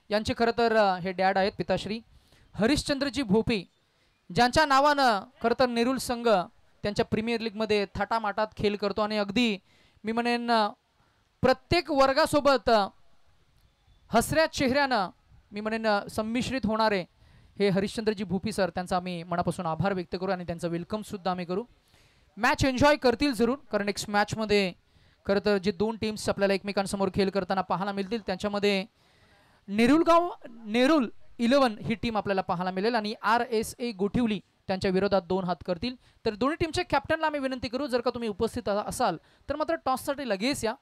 Speaker 1: यांचे खरं तर हे डॅड आहेत पिताश्री हरिश्चंद्रजी भोपी, ज्यांच्या नावानं खरं तर नेरुल संघ त्यांच्या प्रीमियर लीगमध्ये थाटामाटात खेळ करतो आणि अगदी मी म्हणेन प्रत्येक वर्गासोबत हसऱ्या चेहऱ्यानं मी म्हणेन संमिश्रित होणारे हे हरिश्चंद्रजी भूपी सर, त्यांचा आम्ही मनापासून आभार व्यक्त करू आणि त्यांचं वेलकम सुद्धा आम्ही करू. मॅच एन्जॉय करतील जरूर, कारण नेक्स्ट मॅचमध्ये खरं तर जे 2 टीम्स आपल्याला एकमेकांसमोर खेळ करताना पाहायला मिळतील त्यांच्यामध्ये नेरुल 11 ही टीम आपल्याला पाहायला मिळेल आणि RSA गोठिवली त्यांच्या विरोधात 2 हात करतील. तर दोन्ही टीमच्या कॅप्टनला आम्ही विनंती करू जर का तुम्ही उपस्थित असाल तर मात्र टॉससाठी लगेच या,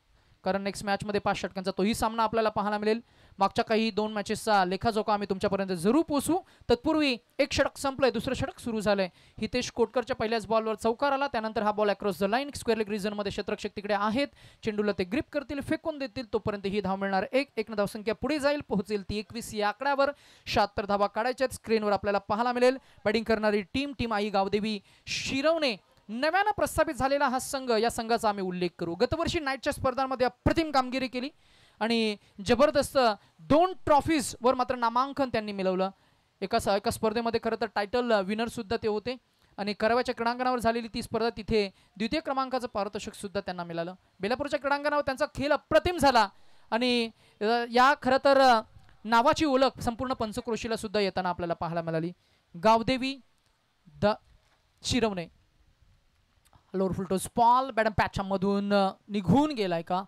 Speaker 1: कारण नेक्स्ट मॅचमध्ये 5 षटकांचा तोही सामना आपल्याला पाहायला मिळेल. मागच्या काही 2 मॅचेसचा लेखाजोखा आम्ही तुमच्यापर्यंत जरूर पोहोचू. तत्पूर्वी एक षटक संपलंय, दुसरं षटक सुरू झालंय. हितेश कोटकरच्या पहिल्याच बॉलवर चौकार आला, त्यानंतर हा ball across the line square leg रिजनमध्ये क्षेत्ररक्षक तिकडे आहेत, चेंडूला ते ग्रिप करतील, फेकून देतील, तोपर्यंत ही धाव मिळणार 1 धावसंख्या पुढे जाईल, पोहोचेल ती 21 या आकड्यावर. 76 धावा काढायच्यात. स्क्रीनवर आपल्याला पाहायला मिळेल बॅटिंग करणारी टीम आई गावदेवी शिरवणे. नव्यानं प्रस्थापित झालेला हा संघ, या संघाचा आम्ही उल्लेख करू. गतवर्षी नाईटच्या स्पर्धांमध्ये अप्रतिम कामगिरी केली आणि जबरदस्त 2 ट्रॉफीज वर मात्र नामांकन त्यांनी मिळवलं. एका स्पर्धेमध्ये खरं तर टायटल विनर सुद्धा ते होते आणि करव्याच्या क्रीडांगणावर झालेली ती स्पर्धा तिथे द्वितीय क्रमांकाचं पारितोषिक सुद्धा त्यांना मिळालं. बेलापूरच्या क्रीडांगणावर त्यांचा खेळ अप्रतिम झाला आणि या खरं तर नावाची ओळख संपूर्ण पंचक्रोशीला सुद्धा येताना आपल्याला पाहायला मिळाली. Gaudevi the Shiravne. Lower full toss ball बॅटम पॅचच्या मधून निघून गेलाय का?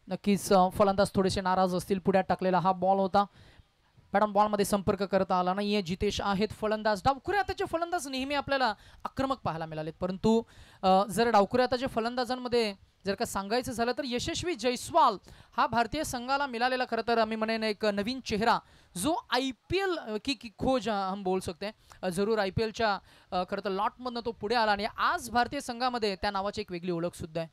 Speaker 1: नक्कीच फलंदाज थोडेसे नाराज असतील. पुढ्यात टाकलेला हा बॉल होता. बॅटम बॉलमध्ये संपर्क करता आला नाहीये. जितेश आहेत फलंदाज. डावखुऱ्या हाताचे फलंदाज नेहमी आपल्याला आक्रमक पाहायला मिळालेत, परंतु जर डावखुऱ्या हाताच्या फलंदाजांमध्ये जर का सांगायचं झालं तर यशस्वी जयस्वाल हा भारतीय संघाला मिळालेला खरं तर आम्ही म्हणेन एक नवीन चेहरा, जो IPL की खोज हम बोल सकते हैं. जरूर IPLच्या खरं तर लॉटमधनं तो पुढे आला आणि आज भारतीय संघामध्ये त्या नावाची एक वेगळी ओळख सुद्धा आहे.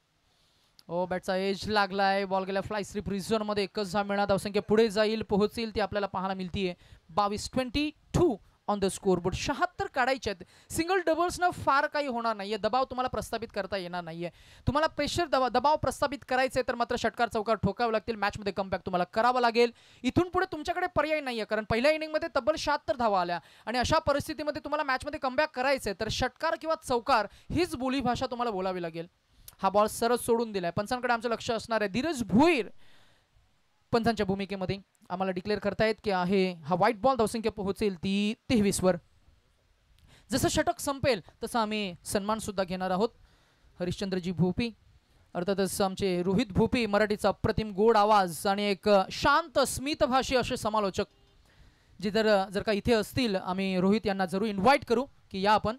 Speaker 1: बॅटचा एज लागलाय. बॉल गेला फ्लाय स्ट्रीप रिझनमध्ये. एकच धाव मिळणार. धावसंख्या पुढे जाईल, पोहोचेल ती आपल्याला पाहायला मिळतीये. 22-22 ऑन द स्कोरबोर्ड. 76 काढायचे आहेत. सिंगल डबल्सनं फार काही होणार नाहीये. दबाव तुम्हाला प्रस्थापित करता येणार नाहीये. तुम्हाला प्रेशर दबाव प्रस्थापित करायचे तर मात्र षटकार चौकार ठोकावे लागतील. मॅचमध्ये कमबॅक तुम्हाला करावं लागेल. इथून पुढे तुमच्याकडे पर्याय नाहीये, कारण पहिल्या इनिंगमध्ये तब्बल 76 धावा आल्या आणि अशा परिस्थितीमध्ये तुम्हाला मॅचमध्ये कमबॅक करायचंय तर षटकार किंवा चौकार हीच बोलीभाषा तुम्हाला बोलावी लागेल. हा बॉल सरळ सोडून दिलाय. पंचांकडे आमचं लक्ष असणार आहे. धीरज भोईर पंचांच्या भूमिकेमध्ये आम्हाला डिक्लेअर करतायत की आहे हा व्हाईट बॉल. धावसंख्या पोहोचेल ती 23 वर. जसं षटक संपेल तसं आम्ही सन्मान सुद्धा घेणार आहोत. हरिश्चंद्रजी भोपी, अर्थातच आमचे रोहित भोपी, मराठीचा अप्रतिम गोड आवाज आणि एक शांत स्मितभाषी असे समालोचक जे जर का इथे असतील आम्ही रोहित यांना जरूर इन्व्हाइट करू की या आपण.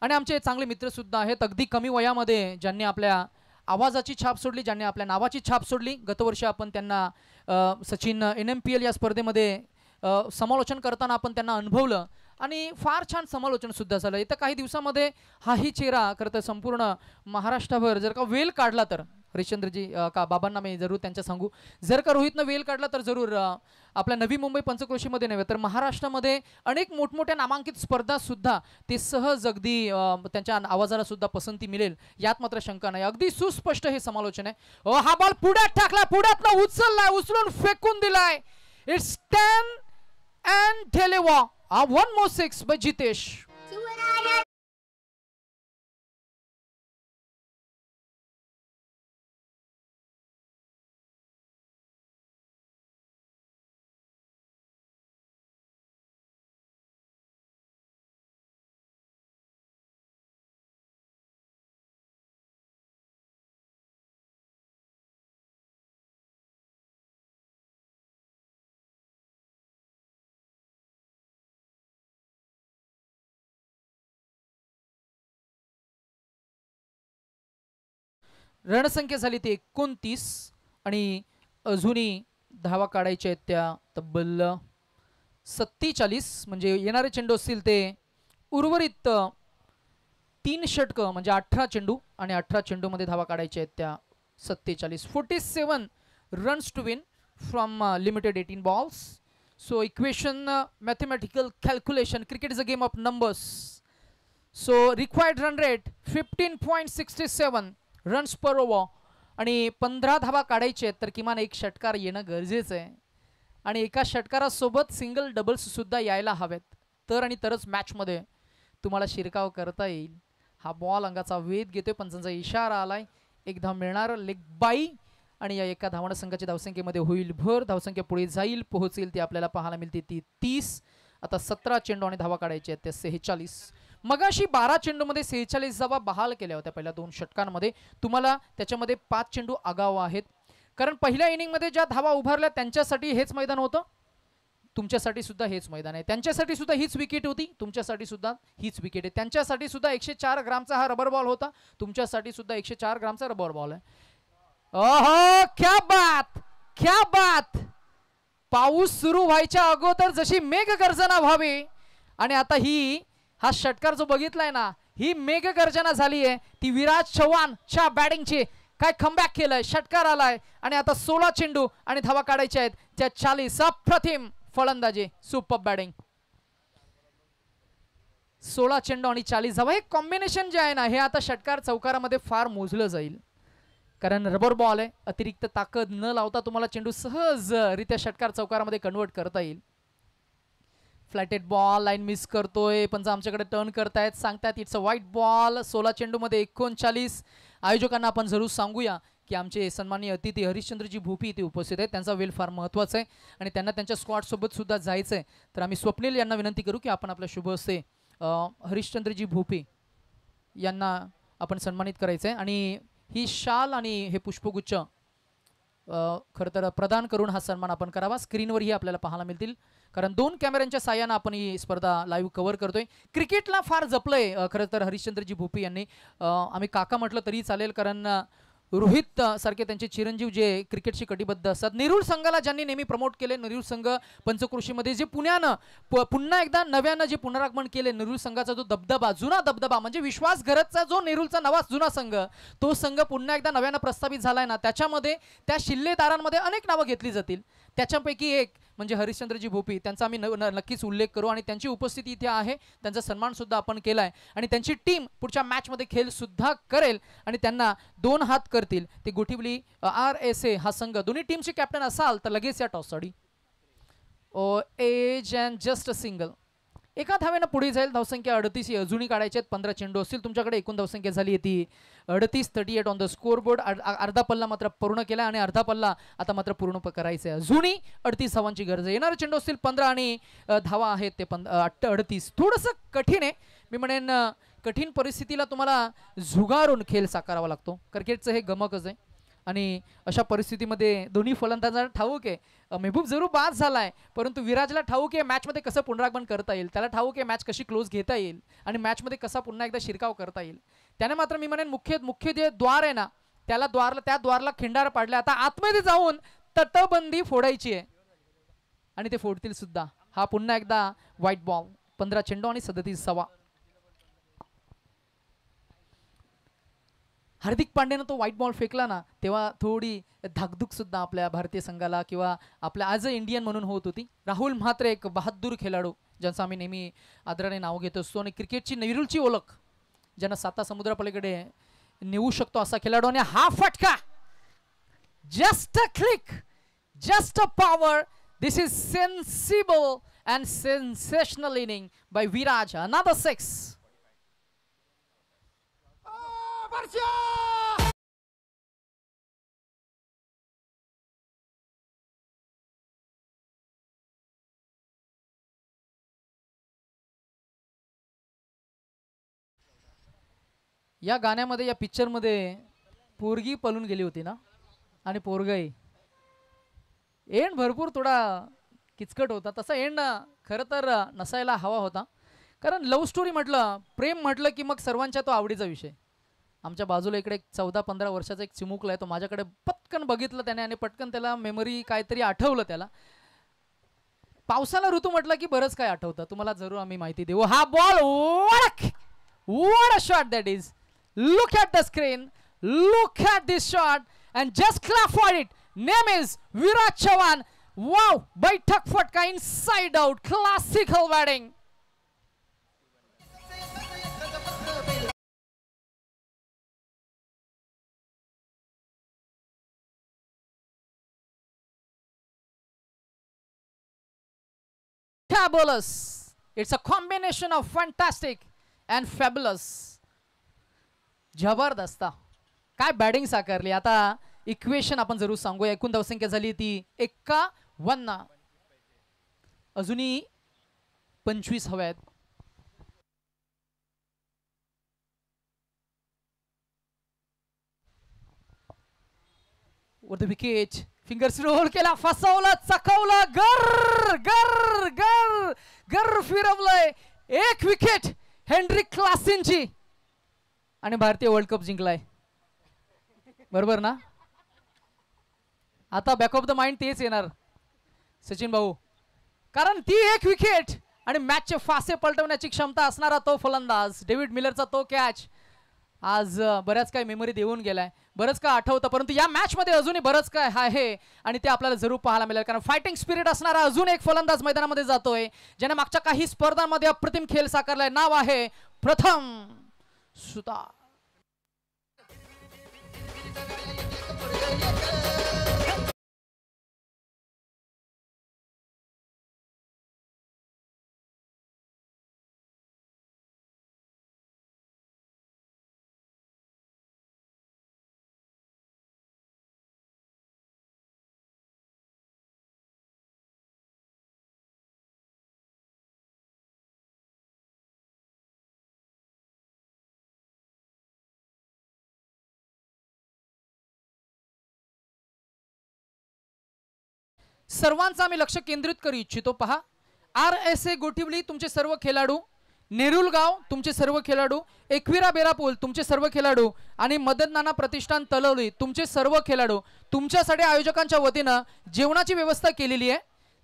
Speaker 1: आणि आमचे चांगले मित्र सुद्धा आहेत अगदी कमी वयामध्ये ज्यांनी आपल्या आवाजाची छाप सोडली, ज्यांनी आपल्या नावाची छाप सोडली. गतवर्षी आपण त्यांना सचिन NMPL या स्पर्धेमध्ये समालोचन करताना आपण त्यांना अनुभवलं आणि फार छान समालोचन सुद्धा झालं. येत्या काही दिवसामध्ये हाही चेहरा खरं तर संपूर्ण महाराष्ट्राभर जर का वेल काढला तर हरिश्चंद्रजी का बाबांना मी जरूर त्यांच्या सांगू, जर का रोहितनं वेल काढला तर जरूर आपल्या नवी मुंबई पंचक्रोशीमध्ये नव्हे तर महाराष्ट्रामध्ये अनेक मोठमोठ्या नामांकित स्पर्धा सुद्धा ते सहज अगदी त्यांच्या आवाजाला सुद्धा पसंती मिळेल यात मात्र शंका नाही. अगदी सुस्पष्ट हे समालोचन आहे. हा बॉल पुढ्यात टाकला, पुढ्यातनं उचललाय, उचलून फेकून दिलाय. It's 10 and Telewa. 1 more 6 by Jitesh. रणसंख्या झाली ती 29 आणि अजूनही धावा काढायच्या आहेत त्या तब्बल 47. म्हणजे येणारे चेंडू असतील ते उर्वरित 3 षटकं म्हणजे 18 चेंडू आणि 18 चेंडूमध्ये धावा काढायच्या आहेत त्या 47. 47 runs to win from limited 18 balls. So equation mathematical calculation, cricket is a game of numbers. So required run rate 15.67 runs per over आणि 15 धावा काढायचे आहेत तर किमान एक षटकार येणं गरजेचं आहे आणि एका षटकारासोबत सिंगल डबल्स सुद्धा यायला हवेत तर आणि तरच मॅचमध्ये तुम्हाला शिरकाव करता येईल. हा बॉल अंगाचा वेध घेतोय. पंचांचा इशारा आलाय. एक धाव मिळणार लेग बाई आणि या एका धावण संघाच्या धावसंख्येमध्ये होईल भर. धावसंख्या पुढे जाईल, पोहोचेल ती आपल्याला पाहायला मिळते ती 30. आता 17 चेंडू आणि धावा काढायच्या आहेत त्या 46. मगाशी 12 चेंडूमध्ये 46 धावा बहाल केल्या होत्या पहिल्या 2 षटकांमध्ये. तुम्हाला त्याच्यामध्ये 5 चेंडू आगाव आहेत कारण पहिल्या इनिंगमध्ये ज्या धावा उभारल्या त्यांच्यासाठी हेच मैदान होतं, तुमच्यासाठी सुद्धा हेच मैदान आहे. त्यांच्यासाठी सुद्धा हीच विकेट होती, तुमच्यासाठी सुद्धा हीच विकेट आहे. त्यांच्यासाठी सुद्धा 104 ग्रामचा हा रबर बॉल होता, तुमच्यासाठी सुद्धा 104 ग्रामचा रबर बॉल आहे. ओहो, क्या बात, क्या बात. पाऊस सुरू व्हायच्या अगोदर जशी मेघगर्जना व्हावी आणि आता हा षटकार जो बघितलाय ना, ही मेघगर्जना झाली आहे ती विराज चव्हाणच्या बॅटिंगची. काय कमबॅक केलंय, षटकार आलाय आणि आता 16 चेंडू आणि धावा काढायच्या आहेत त्या 40. अप्रतिम फलंदाजी, सुपर बॅटिंग. 16 चेंडू आणि 40 धावा. हे कॉम्बिनेशन जे आहे ना, हे आता षटकार चौकारामध्ये फार मोजलं जाईल कारण रबर बॉल आहे. अतिरिक्त ताकद न लावता तुम्हाला चेंडू सहजरित्या षटकार चौकारामध्ये कन्वर्ट करता येईल. फ्लॅटेड बॉल, लाईन मिस करतोय. पंच आमच्याकडे टर्न करतायत, सांगतायत इट्स अ व्हाईट बॉल. 16 चेंडूमध्ये 39. आयोजकांना आपण जरूर सांगूया की आमचे सन्माननीय अतिथी हरिश्चंद्रजी भोपी इथे उपस्थित आहेत. त्यांचा वेल फार महत्त्वाचा आहे आणि त्यांना त्यांच्या स्क्वॉडसोबत सुद्धा जायचं आहे. तर आम्ही स्वप्नील यांना विनंती करू की आपण आपल्या शुभ हस्ते हरिश्चंद्रजी भोपी यांना आपण सन्मानित करायचं आहे आणि ही शाल आणि हे पुष्पगुच्छ खरं तर प्रदान करून हा सन्मान आपण करावा. स्क्रीनवरही आपल्याला पाहायला मिळतील, कारण 2 कॅमेऱ्यांच्या साह्यानं आपण ही स्पर्धा लाईव्ह कव्हर करतोय. क्रिकेटला फार जपलंय खरं तर हरिश्चंद्रजी भोपी यांनी. आम्ही काका म्हटलं तरी चालेल, कारण रोहित सारखे त्यांचे चिरंजीव जे क्रिकेटशी कटिबद्ध असतात. नेरूळ संघाला ज्यांनी नेहमी प्रमोट केले, नेरूळ संघ पंचक्रोशीमध्ये जे पुण्यानं पुन्हा एकदा नव्यानं जे पुनरागमन केले, नेरूळ संघाचा जो दबदबा, जुना दबदबा म्हणजे विश्वास घरतचा जो नेरूळचा नवा जुना संघ, तो संघ पुन्हा एकदा नव्यानं प्रस्थापित झालाय ना, त्याच्यामध्ये त्या शिल्लेदारांमध्ये अनेक नावं घेतली जातील. त्याच्यापैकी एक म्हणजे हरिश्चंद्रजी भोपी. त्यांचा आम्ही नक्कीच उल्लेख करू आणि त्यांची उपस्थिती इथे आहे. त्यांचा सन्मान सुद्धा आपण केला आहे आणि त्यांची टीम पुढच्या मॅचमध्ये खेळ सुद्धा करेल आणि त्यांना 2 हात करतील. ते गोठिवली RSA हा संघ, दोन्ही टीमचे कॅप्टन असाल तर लगेच या टॉससाठी edge and just a single. एका धावेनं पुढे जाईल. धावसंख्या 38 ही अजूनही काढायची आहेत. 15 चेंडू असतील तुमच्याकडे. एकूण धावसंख्या झाली आहे ती 38 ऑन द स्कोर बोर्ड. अर्धा पल्ला मात्र पूर्ण केला आणि अर्धा पल्ला आता मात्र पूर्ण करायचा आहे. अजूनही 38 धावांची गरज आहे. येणारे चेंडू असतील 15 आणि धावा आहेत ते 38. थोडंसं कठीण आहे, मी म्हणेन कठीण परिस्थितीला तुम्हाला झुगारून खेळ साकारावा लागतो. क्रिकेटचं हे गमकच आहे आणि अशा परिस्थितीमध्ये दोन्ही फलंदाजांना ठाऊक आहे मेहबूब जरूर बाद झालाय, परंतु विराजला ठाऊक आहे मॅचमध्ये कसं पुनरागमन करता येईल, त्याला ठाऊक आहे मॅच कशी क्लोज घेता येईल आणि मॅचमध्ये कसा पुन्हा एकदा शिरकाव करता येईल. त्याने मात्र मी म्हणेन मुख्य जे द्वार आहे ना, त्या द्वारला खिंडार पाडले. आता आतमध्ये जाऊन तटबंदी फोडायची आहे आणि ते फोडतील सुद्धा. हा पुन्हा एकदा व्हाईट बॉल. 15 चेंडू आणि 37 सवा. हार्दिक पांड्यानं तो व्हाईट बॉल फेकला ना, तेव्हा थोडी धाकधूक सुद्धा आपल्या भारतीय संघाला किंवा आपल्या ॲज अ इंडियन म्हणून होत होती. राहुल म्हात्रे एक बहादूर खेळाडू ज्यांचं आम्ही नेहमी आदराने नाव घेत असतो आणि क्रिकेटची नेरूळची ओळख, ज्यांना 7 समुद्रापलीकडे नेऊ शकतो असा खेळाडू. आणि हा फटका, just a click, just a power. This is sensible and sensational inning by Viraj. Another 6. या गाण्यामध्ये, या पिक्चरमध्ये पोरगी पळून गेली होती ना, आणि पोरगाई एंड भरपूर थोडा किचकट होता. तसा एंड खरं तर नसायला हवा होता, कारण लव्ह स्टोरी म्हटलं, प्रेम म्हटलं की मग सर्वांच्या तो आवडीचा विषय. आमच्या बाजूला इकडे एक 14-15 वर्षाचा एक चिमुकला आहे, तो माझ्याकडे पटकन बघितलं त्याने आणि पटकन त्याला मेमरी काहीतरी आठवलं त्याला. पावसाला ऋतू म्हटलं की बरंच काय आठवतं. तुम्हाला जरूर आम्ही माहिती देऊ. हा ball, what a shot that is. Look at the screen, look at this shot and just clap for it. Name is Virat Chavan. Wow, baitak fatka inside out, classical batting. Fabulous. It's a combination of fantastic and fabulous. जबरदस्त काय batting साकारली. आता equation आपण जरूर सांगूया. एकूण धावसंख्या झाली ती 51. अजूनही 25 हव्या आहेत. Were the wicket, fingers role केला, फसवलं, चकवलं, गर गर गर गर फिरवलंय. 1 विकेट हेनरिक क्लासेनची आणि भारतीय वर्ल्ड कप जिंकलाय. बरोबर ना. आता बॅक ऑफ द माइंड तेच येणार सचिन भाऊ, कारण ती 1 विकेट आणि मॅचचे फासे पलटवण्याची क्षमता असणारा तो फलंदाज डेव्हिड मिलरचा तो कॅच आज बऱ्याच काय मेमरी देऊन गेलाय, बरंच काय आठवतं. परंतु या मॅच मध्ये अजूनही बरंच काय आहे आणि ते आपल्याला जरूर पाहायला मिळेल, कारण फायटिंग स्पिरिट असणारा अजून एक फलंदाज मैदानामध्ये जातोय, ज्याने मागच्या काही स्पर्धांमध्ये अप्रतिम खेळ साकारलाय. नाव आहे प्रथम सुतार. सर्वांचा आम्ही लक्ष केंद्रित करू इच्छितो. पहा, RSA गोठिवली तुमचे सर्व खेळाडू, नेरुल गाव तुमचे सर्व खेळाडू, एकविरा बेरापूल तुमचे सर्व खेळाडू आणि मदत नाना प्रतिष्ठान तलवली तुमचे सर्व खेळाडू. तुमच्यासाठी आयोजकांच्या वतीनं जेवणाची व्यवस्था केलेली आहे.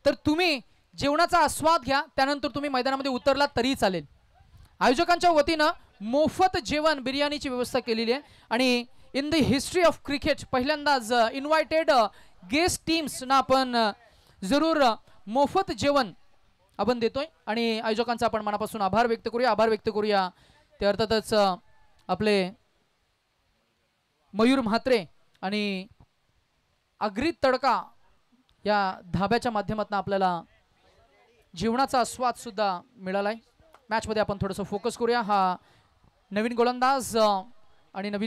Speaker 1: तर तुम्ही जेवणाचा आस्वाद घ्या, त्यानंतर तुम्ही मैदानामध्ये उतरलात तरी चालेल. आयोजकांच्या वतीनं मोफत जेवण बिर्याणीची व्यवस्था केलेली आहे. आणि in the history of cricket पहिल्यांदाच इन्व्हायटेड गेस्ट टीम्सना आपण जरूर मोफत जेवण आपण देतोय. आणि आयोजकांचा आपण मनापासून आभार व्यक्त करूया. ते अर्थातच आपले मयूर म्हात्रे आणि अग्रीत तडका या धाब्याच्या माध्यमातून आपल्याला जीवनाचा आस्वाद सुद्धा मिळालाय. मॅच मध्ये आपण थोडंसं फोकस करूया. हा नवीन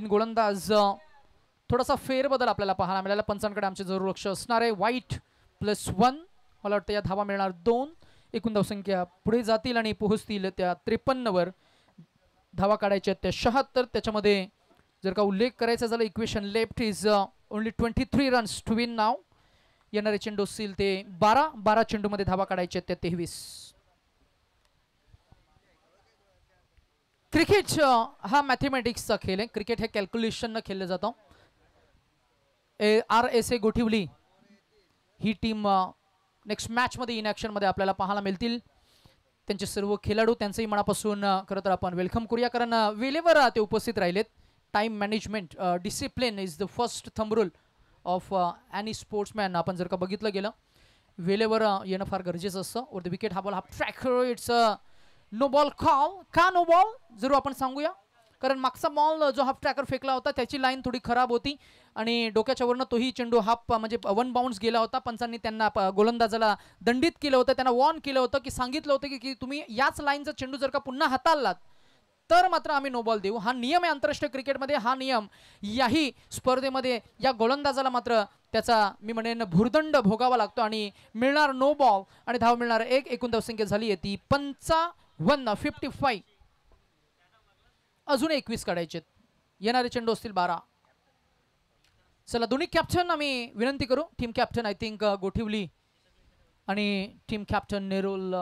Speaker 1: गोलंदाज थोडासा फेरबदल आपल्याला पाहायला मिळाला. पंचांकडे आमचे जरूर लक्ष असणार आहे. वाईट +1 मला वाटतं या धावा मिळणार 2. एकूण धावसंख्या पुढे जातील आणि पोहोचतील त्या 53 वर. धावा काढायच्या त्या 76. त्याच्यामध्ये जर का उल्लेख करायचा झाला equation left is only 23 runs to win now. येणारे चेंडू असतील ते 12 चेंडूमध्ये धावा काढायच्या त्या 23. क्रिकेट हा मॅथमॅटिक्सचा खेळ आहे. क्रिकेट हे कॅल्क्युलेशननं खेळलं जातं. RSA गोठिवली ही टीम नेक्स्ट मॅचमध्ये इन ॲक्शनमध्ये आपल्याला पाहायला मिळतील. त्यांचे सर्व खेळाडू त्यांचंही मनापासून खरं तर आपण वेलकम करूया, कारण वेळेवर ते उपस्थित राहिलेत. Time management discipline is the first thumb rule of any sportsman. आपण जर का बघितलं गेलं वेळेवर येणं फार गरजेचं असतं. और द विकेट हा बॉल हा tracker it's no ball call. का नो बॉल जरूर आपण सांगूया, कारण मागचा बॉल जो हाफ ट्रॅकर फेकला होता त्याची लाईन थोडी खराब होती आणि डोक्याच्या वरनं तोही चेंडू हाफ म्हणजे 1 बाउन्स गेला होता. पंचांनी त्यांना गोलंदाजाला दंडित केलं होतं, त्यांना वॉर्न केलं होतं की सांगितलं होतं की तुम्ही याच लाईनचा चेंडू जर का पुन्हा हाताळलात तर मात्र आम्ही नो बॉल देऊ. हा नियम आहे आंतरराष्ट्रीय क्रिकेटमध्ये. हा नियम याही स्पर्धेमध्ये या गोलंदाजाला मात्र त्याचा मी म्हणेन भुर्दंड भोगावा लागतो आणि मिळणार नो बॉल आणि धाव मिळणार 1. एकूण धावसंख्या झाली आहे ती 55. अजून 21 काढायचे. येणारे चेंडू असतील 12. चला दोन्ही कॅप्टन आम्ही विनंती करू. Team captain I think Gothivali आणि टीम कॅप्टन नेरुल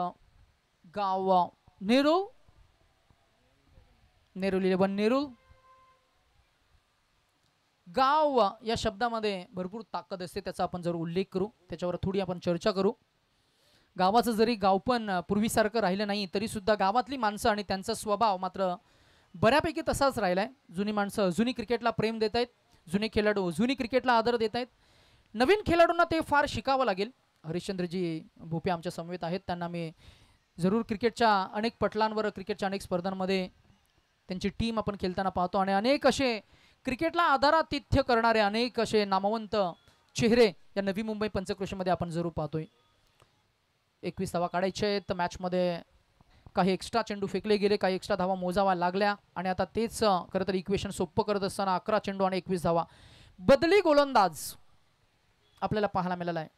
Speaker 1: गाव नेरुल 11 गाव या शब्दामध्ये भरपूर ताकद असते, त्याचा आपण जर उल्लेख करू, त्याच्यावर थोडी आपण चर्चा करू. गावाचं जरी गाव पण पूर्वीसारखं राहिलं नाही तरी सुद्धा गावातली माणसं आणि त्यांचा स्वभाव मात्र बऱ्यापैकी तसाच राहिलाय. जुनी माणसं अजूनही क्रिकेटला प्रेम देत आहेत, जुने खेळाडू अजूनही क्रिकेटला आदर देत आहेत. नवीन खेळाडूंना ते फार शिकावं लागेल. हरिश्चंद्रजी भोपे आमच्या समवेत आहेत, त्यांना मी जरूर क्रिकेटच्या अनेक पटलांवर क्रिकेटच्या अनेक स्पर्धांमध्ये त्यांची टीम आपण खेळताना पाहतो आणि अनेक असे क्रिकेटला आदरातिथ्य करणारे अनेक असे नामवंत चेहरे या नवी मुंबई पंचक्रोशीमध्ये आपण जरूर पाहतोय. 21 धावा काढायचे आहेत. मॅचमध्ये काही एक्स्ट्रा चेंडू फेकले गेले, काही एक्स्ट्रा धावा मोजावा लागल्या आणि आता तेच खरं तर इक्वेशन सोपं करत असताना 11 चेंडू आणि 21 धावा. बदली गोलंदाज आपल्याला पाहायला मिळाला आहे.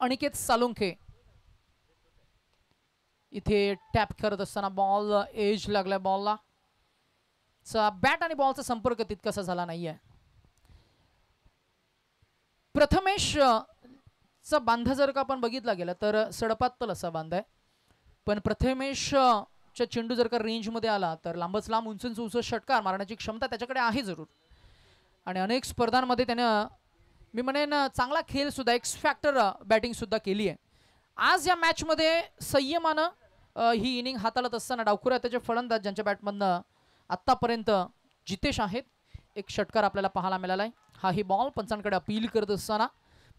Speaker 1: अनिकेत सालुंखे इथे टॅप करत असताना बॉल एज लागला. बॉलला बॅट आणि बॉलचा संपर्क तितकासा झाला नाहीये. प्रथमेश चा बांधा जर का आपण बघितला गेला तर सडपातल असा बांधा आहे, पण प्रथमेशच्या चेंडू जर का रेंजमध्ये आला तर लांबच लांब उंच उंच षटकार मारण्याची क्षमता त्याच्याकडे आहे जरूर. आणि अनेक स्पर्धांमध्ये त्यानं मी म्हणेन चांगला खेळ सुद्धा एक्स फॅक्टर बॅटिंग सुद्धा केली आहे. आज या मॅचमध्ये संयमानं ही इनिंग हाताळत असताना डावखुऱ्या त्याचे फलंदाज ज्यांच्या बॅटमधनं आत्तापर्यंत जितेश आहेत. एक षटकार आपल्याला पाहायला मिळाला आहे. हा ही बॉल पंचांकडे अपील करत असताना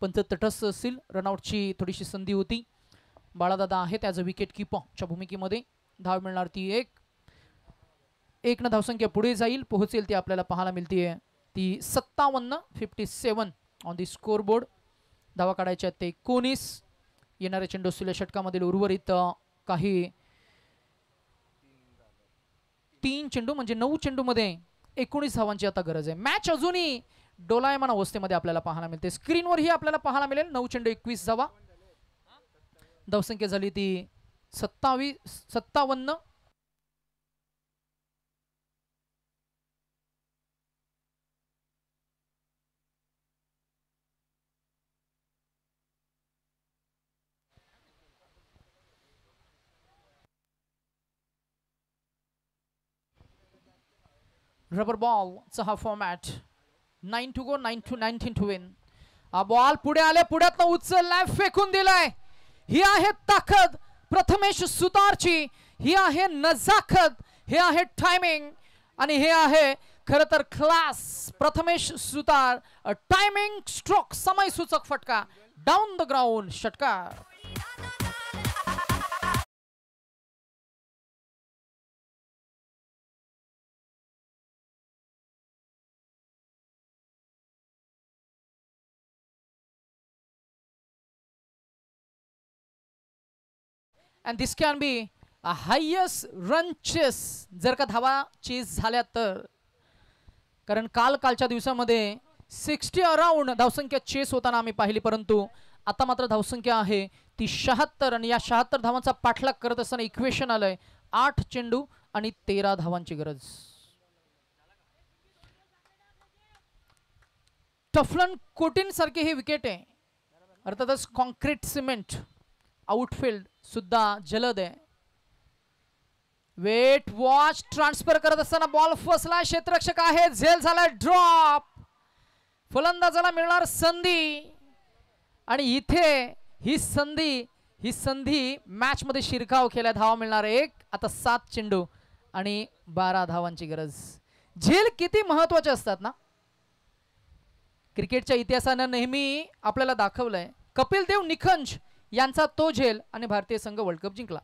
Speaker 1: पंच तटस्थ असतील. रनआउटची थोडीशी संधी होती. बाळादादा आहेत ॲज अ विकेट किपरच्या भूमिकेमध्ये. धाव मिळणार ती 1 धावसंख्या पुढे जाईल, पोहोचेल ती आपल्याला पाहायला मिळते ती 57 ऑन दी स्कोर बोर्ड. धावा काढायच्या ते 19. येणारे चेंडू असलेल्या षटकामधील उर्वरित काही 3 चेंडू म्हणजे 9 चेंडूमध्ये 19 धावांची आता गरज आहे. मॅच अजूनही डोलायमान अवस्थेमध्ये आपल्याला पाहायला मिळते. स्क्रीनवरही आपल्याला पाहायला मिळेल 9 चेंडू 21 धावा. धावसंख्या झाली ती 57. रबर बॉलचा हा format. 9 to go, 19 to win. हा बॉल पुढे आले, पुढ्यातनं उचललाय, फेकून दिलाय. ही आहे ताकद प्रथमेश सुतारची, ही आहे नजाकत, हे आहे टायमिंग आणि हे आहे खरं तर क्लास. प्रथमेश सुतार, टायमिंग स्ट्रोक, समय सूचक फटका, डाऊन द ग्राउंड षटकार. and this can be a highest run chase जर का धावा चेस झाल्या तर. कारण कालच्या दिवसामध्ये 60 अराउंड धावसंख्या चेस होताना आम्ही पाहिली, परंतु आता मात्र धावसंख्या आहे ती 76 आणि या 76 धावांचा पाठलाग करत असताना इक्वेशन आलंय 8 चेंडू आणि 13 धावांची गरज. टफलन कोटिन सारखे हे विकेट आहे, अर्थातच कॉन्क्रीट सिमेंट आउटफील्ड सुद्धा जलद आहे. वेट वॉच ट्रान्सफर करत असताना बॉल फसला, क्षेत्ररक्षक आहे, झेल झाला ड्रॉप, फलंदाजाला मिळणार संधी आणि इथे ही संधी मॅच मध्ये शिरकाव केला. धावा मिळणार 1. आता 7 चेंडू आणि 12 धावांची गरज. झेल किती महत्वाचे असतात ना, क्रिकेटच्या इतिहासानं नेहमी आपल्याला दाखवलंय. कपिल देव निखंज यांचा तो झेल आणि भारतीय संघ वर्ल्ड कप जिंकला.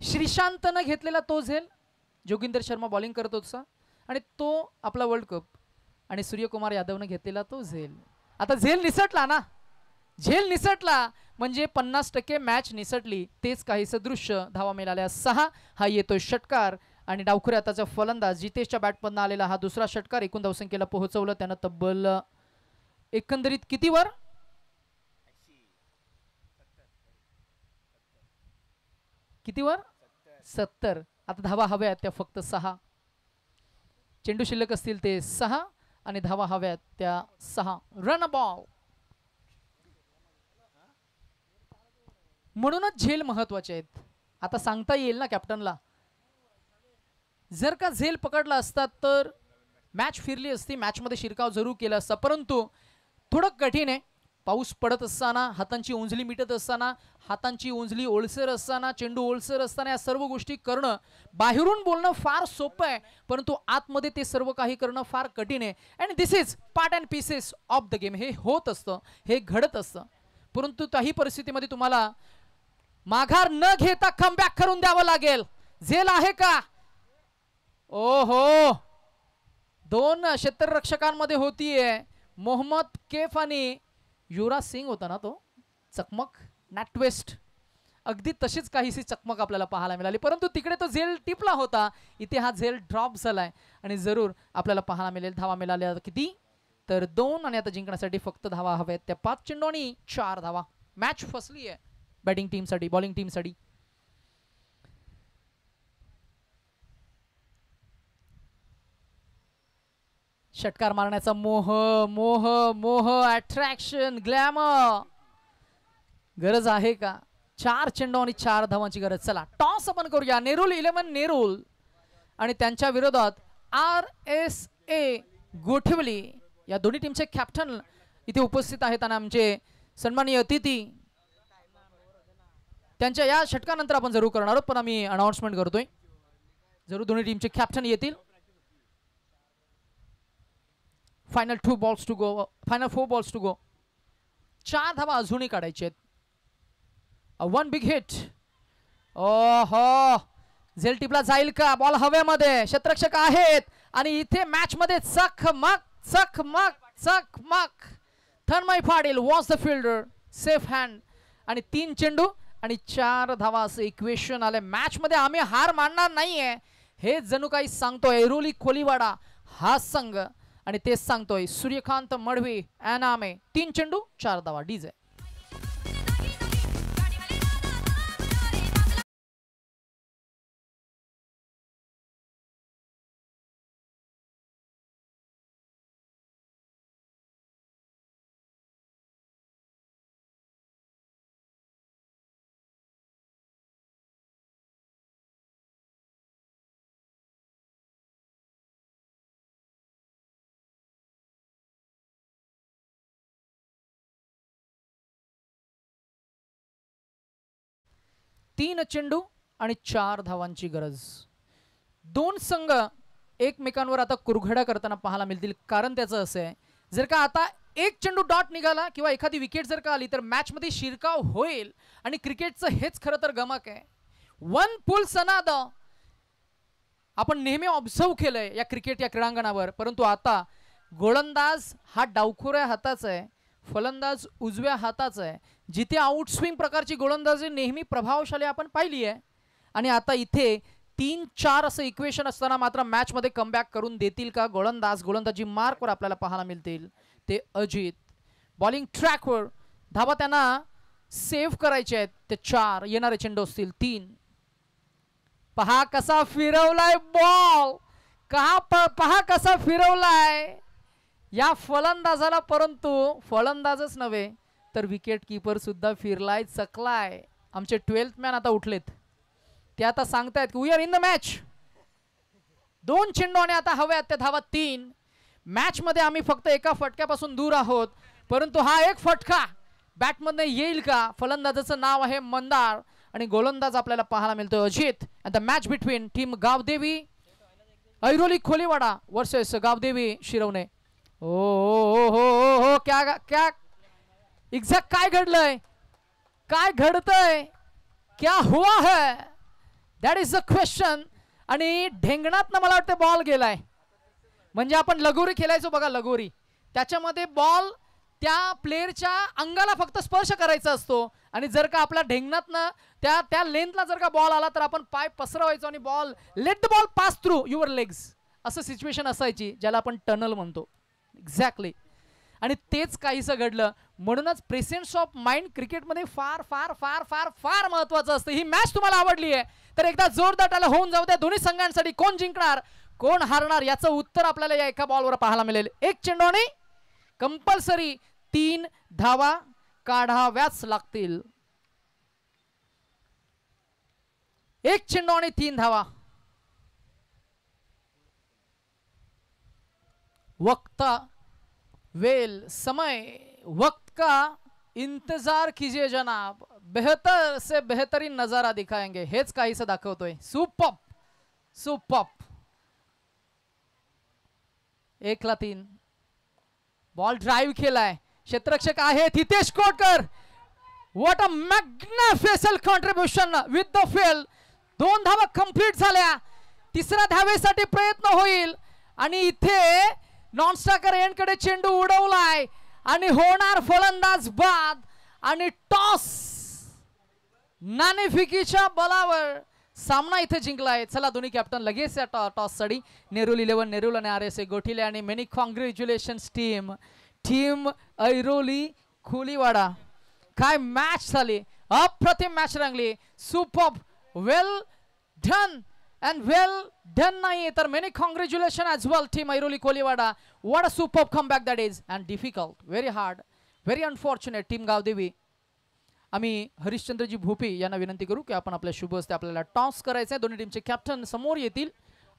Speaker 1: श्रीशांतनं घेतलेला तो झेल, जोगिंदर शर्मा बॉलिंग करत होता आणि तो आपला वर्ल्ड कप, आणि सूर्यकुमार यादवनं घेतलेला तो झेल. आता झेल निसटला ना, झेल निसटला म्हणजे 50% मॅच निसटली. तेच काहीसं दृश्य. धावा मिळाल्या 6. हा येतोय षटकार आणि डावखुरे आताचा फलंदाज जितेशच्या बॅटमधनं आलेला हा दुसरा षटकार एकूण धावसंख्येला पोहोचवलं त्यानं तब्बल एकंदरीत कितीवर, कितीवर 70. आता धावा हव्यात त्या फक्त 6. चेंडू शिल्लक असतील ते 6 आणि धावा हव्यात त्या 6. Run ball. म्हणूनच झेल महत्वाचे आहेत. आता सांगता येईल ना कॅप्टनला, जर का झेल पकडला असता तर मॅच फिरली असती, मॅच मध्ये शिरकाव जरूर केला असता, परंतु थोडं कठीण आहे. पाऊस पडत असताना, हातांची उंजली मिटत असताना, हातांची उंजली ओलसर असताना, चेंडू ओलसर असताना या सर्व गोष्टी करणं, बाहेरून बोलणं फार सोपं आहे, परंतु आतमध्ये ते सर्व काही करणं फार कठीण आहे. And this is part and pieces of the game. हे होत असतं, हे घडत असतं, परंतु काही परिस्थितीमध्ये तुम्हाला माघार न घेता कमबॅक करून द्यावं लागेल. झेल आहे का? ओहो, 2 क्षेत्ररक्षकांमध्ये होतीये. मोहम्मद कैफ आणि युवराज सिंग होता ना तो. चकमक नॅट वेस्ट, अगदी तशीच काहीशी चकमक आपल्याला पाहायला मिळाली, परंतु तिकडे तो झेल टिपला होता, इथे हा झेल ड्रॉप झालाय आणि जरूर आपल्याला पाहायला मिळेल. धावा मिळाल्या किती तर 2 आणि आता जिंकण्यासाठी फक्त धावा हव्यात त्या 5 चेंडू आणि 4 धावा. मॅच फसली आहे बॅटिंग टीमसाठी, बॉलिंग टीमसाठी. षटकार मारण्याचा मोह मोह मोह, अट्रॅक्शन, ग्लॅमर, गरज आहे का? 4 चेंडू आणि 4 धावांची गरज. चला टॉस आपण करूया. नेरूल 11 नेरूल आणि त्यांच्या विरोधात RSA गोठवली. या दोन्ही टीमचे कॅप्टन इथे उपस्थित आहेत आणि आमचे सन्माननीय अतिथी. त्यांच्या या षटकानंतर आपण जरूर करणार आहोत, पण आम्ही अनाउन्समेंट करतोय. जरूर दोन्ही टीमचे कॅप्टन येतील. Final 2 balls to go, final 4 balls to go. 4 धावा अजूनही काढायचे आहेत. 1 बिग हिट. ओहो, झेल टिपला जाईल का? बॉल हवेमध्ये, क्षेत्ररक्षक आहेत आणि इथे मॅच मध्ये चकमक चकमक चकमक. थर्मय Patil was the fielder, safe hand आणि 3 चेंडू आणि 4 धावा असं इक्वेशन आले. मॅच मध्ये आम्ही हार मानणार नाहीये हे जणू काही सांगतोय ऐरोली कोलीवाडा हा संघ, आणि तेच सांगतोय सूर्यकांत मडवी एनामे. 3 चेंडू 4 धावा. डीजे 3 चेंडू आणि 4 धावांची गरज. दोन संघ एकमेकांवर आता कुरघोड्या करताना पाहायला मिळतील. कारण त्याचं असं आहे, जर का आता एक चेंडू डॉट निघाला किंवा एखादी विकेट जर का आली तर मॅचमध्ये शिरकाव होईल. आणि क्रिकेटचं हेच खरं तर गमक आहे. वन पुल सनाद आपण नेहमी ऑब्झर्व केलंय या क्रिकेट या क्रीडांगणावर. परंतु आता गोलंदाज हा डावखोऱ्या हाताचा आहे, फलंदाज उजव्या हाताचा आहे. जिथे आउटस्विंग प्रकारची गोलंदाजी नेहमी प्रभावशाली आपण पाहिली आहे. आणि आता इथे 3-4 असं इक्वेशन असताना मात्र मॅचमध्ये कमबॅक करून देतील का गोलंदाजी मार्कवर आपल्याला पाहायला मिळतील. ते अजित बॉलिंग ट्रॅकवर, धावा त्यांना सेव्ह करायचे आहेत. ते 4 येणारे चेंडू असतील 3. पहा कसा फिरवलाय बॉल, पहा कसा फिरवलाय या फलंदाजाला. परंतु फलंदाजच नव्हे तर विकेट कीपर सुद्धा फिरलाय, चकलाय. आमचे 12th मॅन आता उठलेत. ते आता सांगतायत की we are in the match. 2 चेंडू आणि आता हव्यात त्या धावा 3. मॅच मध्ये आम्ही फक्त एका फटक्यापासून दूर आहोत. परंतु हा एक फटका बॅटमधनं येईल का? फलंदाजाचं नाव आहे मंदार आणि गोलंदाज आपल्याला पाहायला मिळतो Ajit. And the match between team Gaudevi Airoli Koliwada versus Gaudevi Shiravne. ओ हो हो हो, क्या एक्झॅक्ट काय घडलंय, काय घडतंय, क्या हुआ है, दॅट इज द क्वेश्चन. आणि ढेंगणातनं मला वाटतं बॉल गेलाय. म्हणजे आपण लगोरी खेळायचो बघा, लगोरी, त्याच्यामध्ये बॉल त्या प्लेयरच्या अंगाला फक्त स्पर्श करायचा असतो. आणि जर का आपल्या ढेंगणातनं त्या लेंथला जर का बॉल आला तर आपण पाय पसरवायचो आणि ball let the ball pass through your legs असं सिच्युएशन असायची, ज्याला आपण टनल म्हणतो. एक्झॅक्टली. आणि तेच काहीसं घडलं. म्हणूनच प्रेझेन्स ऑफ माइंड क्रिकेटमध्ये फार फार फार फार फार महत्वाचं असतं. ही मॅच तुम्हाला आवडली आहे तर एकदा जोरदार टाळ्या होऊन जाऊ द्या दोन्ही संघांसाठी. कोण जिंकणार कोण हारणार याचं उत्तर आपल्याला या एका बॉलवर पाहायला मिळेल. 1 चेंडू आणि कंपल्सरी 3 धावा काढाव्याच लागतील. 1 चेंडू आणि 3 धावा. वक्त वेल समय वक्त का इंतजार कीजिए जनाब, बेहतर से बेहतरीन नजारा दिखाएंगे. हेच काहीसं दाखवतोय. Super super. 1-3 बॉल ड्राईव्ह केलाय. क्षेत्ररक्षक आहे Hitesh Kotkar. What a magnificent contribution with the field. 2 धावा कंप्लीट झाल्या. 3ऱ्या धावेसाठी प्रयत्न होईल. आणि इथे नॉनस्टॉकर एंडकडे चेंडू उडवलाय आणि होणार फलंदाज बाद. आणि टॉस नाणेफेकीच्या बलावर सामना इथे जिंकलाय. चला दोन्ही कॅप्टन लगेच या टॉस साठी. नेरुल 11 नेरुल आणि RSA गोठिले. आणि मेनी कॉंग्रॅच्युलेशन्स टीम ऐरोली खोलीवाडा. काय मॅच झाली, अप्रतिम मॅच रंगली. Super, well done and well done nahi तर many congratulations as well team Airoli Kolivada. What a superb comeback that is, and difficult, very hard, very unfortunate team Gavdevi. आम्ही हरिश्चंद्रजी भोपी यांना विनंती करू की आपण आपल्या शुभ हस्ते आपल्याला टॉस करायचा आहे. दोन्ही टीमचे कॅप्टन समोर येतील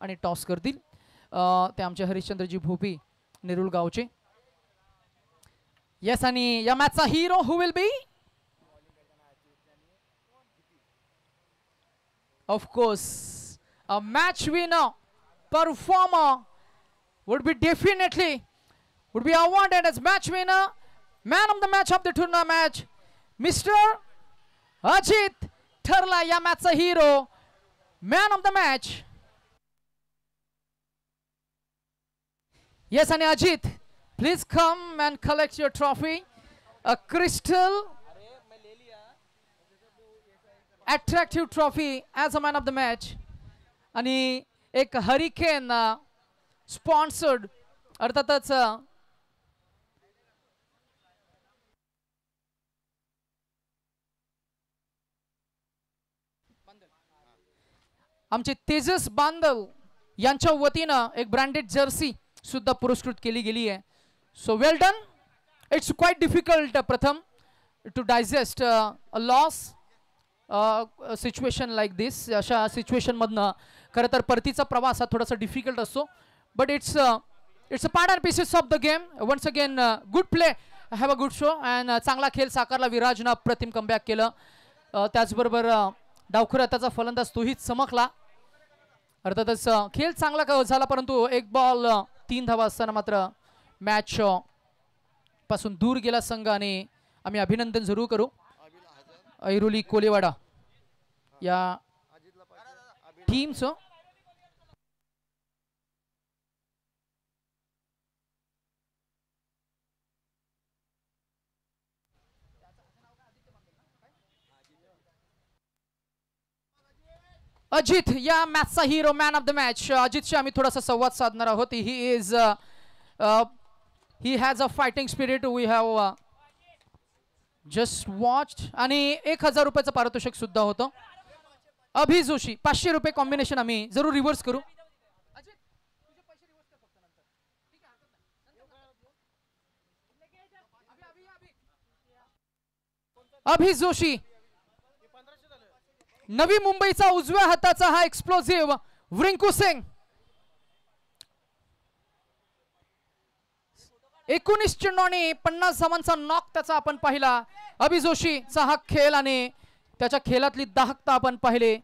Speaker 1: आणि टॉस करतील. ते आमचे हरिश्चंद्रजी भोपी नेरुल गावचे. येस, आणि या मॅचचा hero who will be of course a match winner performer would be awarded as match winner, man of the match of the tournament, Mr. Ajit ठरला या मॅचचा hero, man of the match. Yes, आणि Ajit, please come and collect your trophy, a crystal attractive trophy as a man of the match. आणि एक hurricane sponsored अर्थातच आमचे तेजस बांदल यांच्या वतीनं एक ब्रँडेड जर्सी सुद्धा पुरस्कृत केली गेली आहे. So well done. It's quite difficult प्रथम to digest a loss situation like this. अशा सिच्युएशन मधनं खरं तर परतीचा प्रवास हा थोडासा डिफिकल्ट असतो. But it's a part and pieces of the game. Once again good play, have a good show. And चांगला खेळ साकारला. विराजनं अप्रतिम कमबॅक केलं. त्याचबरोबर डावखुरा त्याचा फलंदाज तोही चमकला. अर्थातच खेळ चांगला झाला, परंतु एक बॉल 3 धावा असताना मात्र मॅच पासून दूर गेला संघ. आणि आम्ही अभिनंदन जरूर करू ऐरोली कोलेवाडा या टीमचं. अजित या मॅचचा hero, man of the match. अजितशी आम्ही थोडासा संवाद साधणार आहोत. He has a fighting spirit. We have just watched. आणि 1000 रुपयाचं पारितोषिक सुद्धा होतं. अभि जोशी 500 रुपये कॉम्बिनेशन आम्ही जरूर रिव्हर्स करू. अभि जोशी नवी मुंबईचा उजव्या हाताचा हा एक्सप्लोसिव्ह व्रिंकू सिंग. 19 चेंडू आणि 50 धावांचा नॉक त्याचा आपण पाहिला. अभि जोशीचा हा खेळ आणि त्याच्या खेळातली दाहकता आपण पाहिले.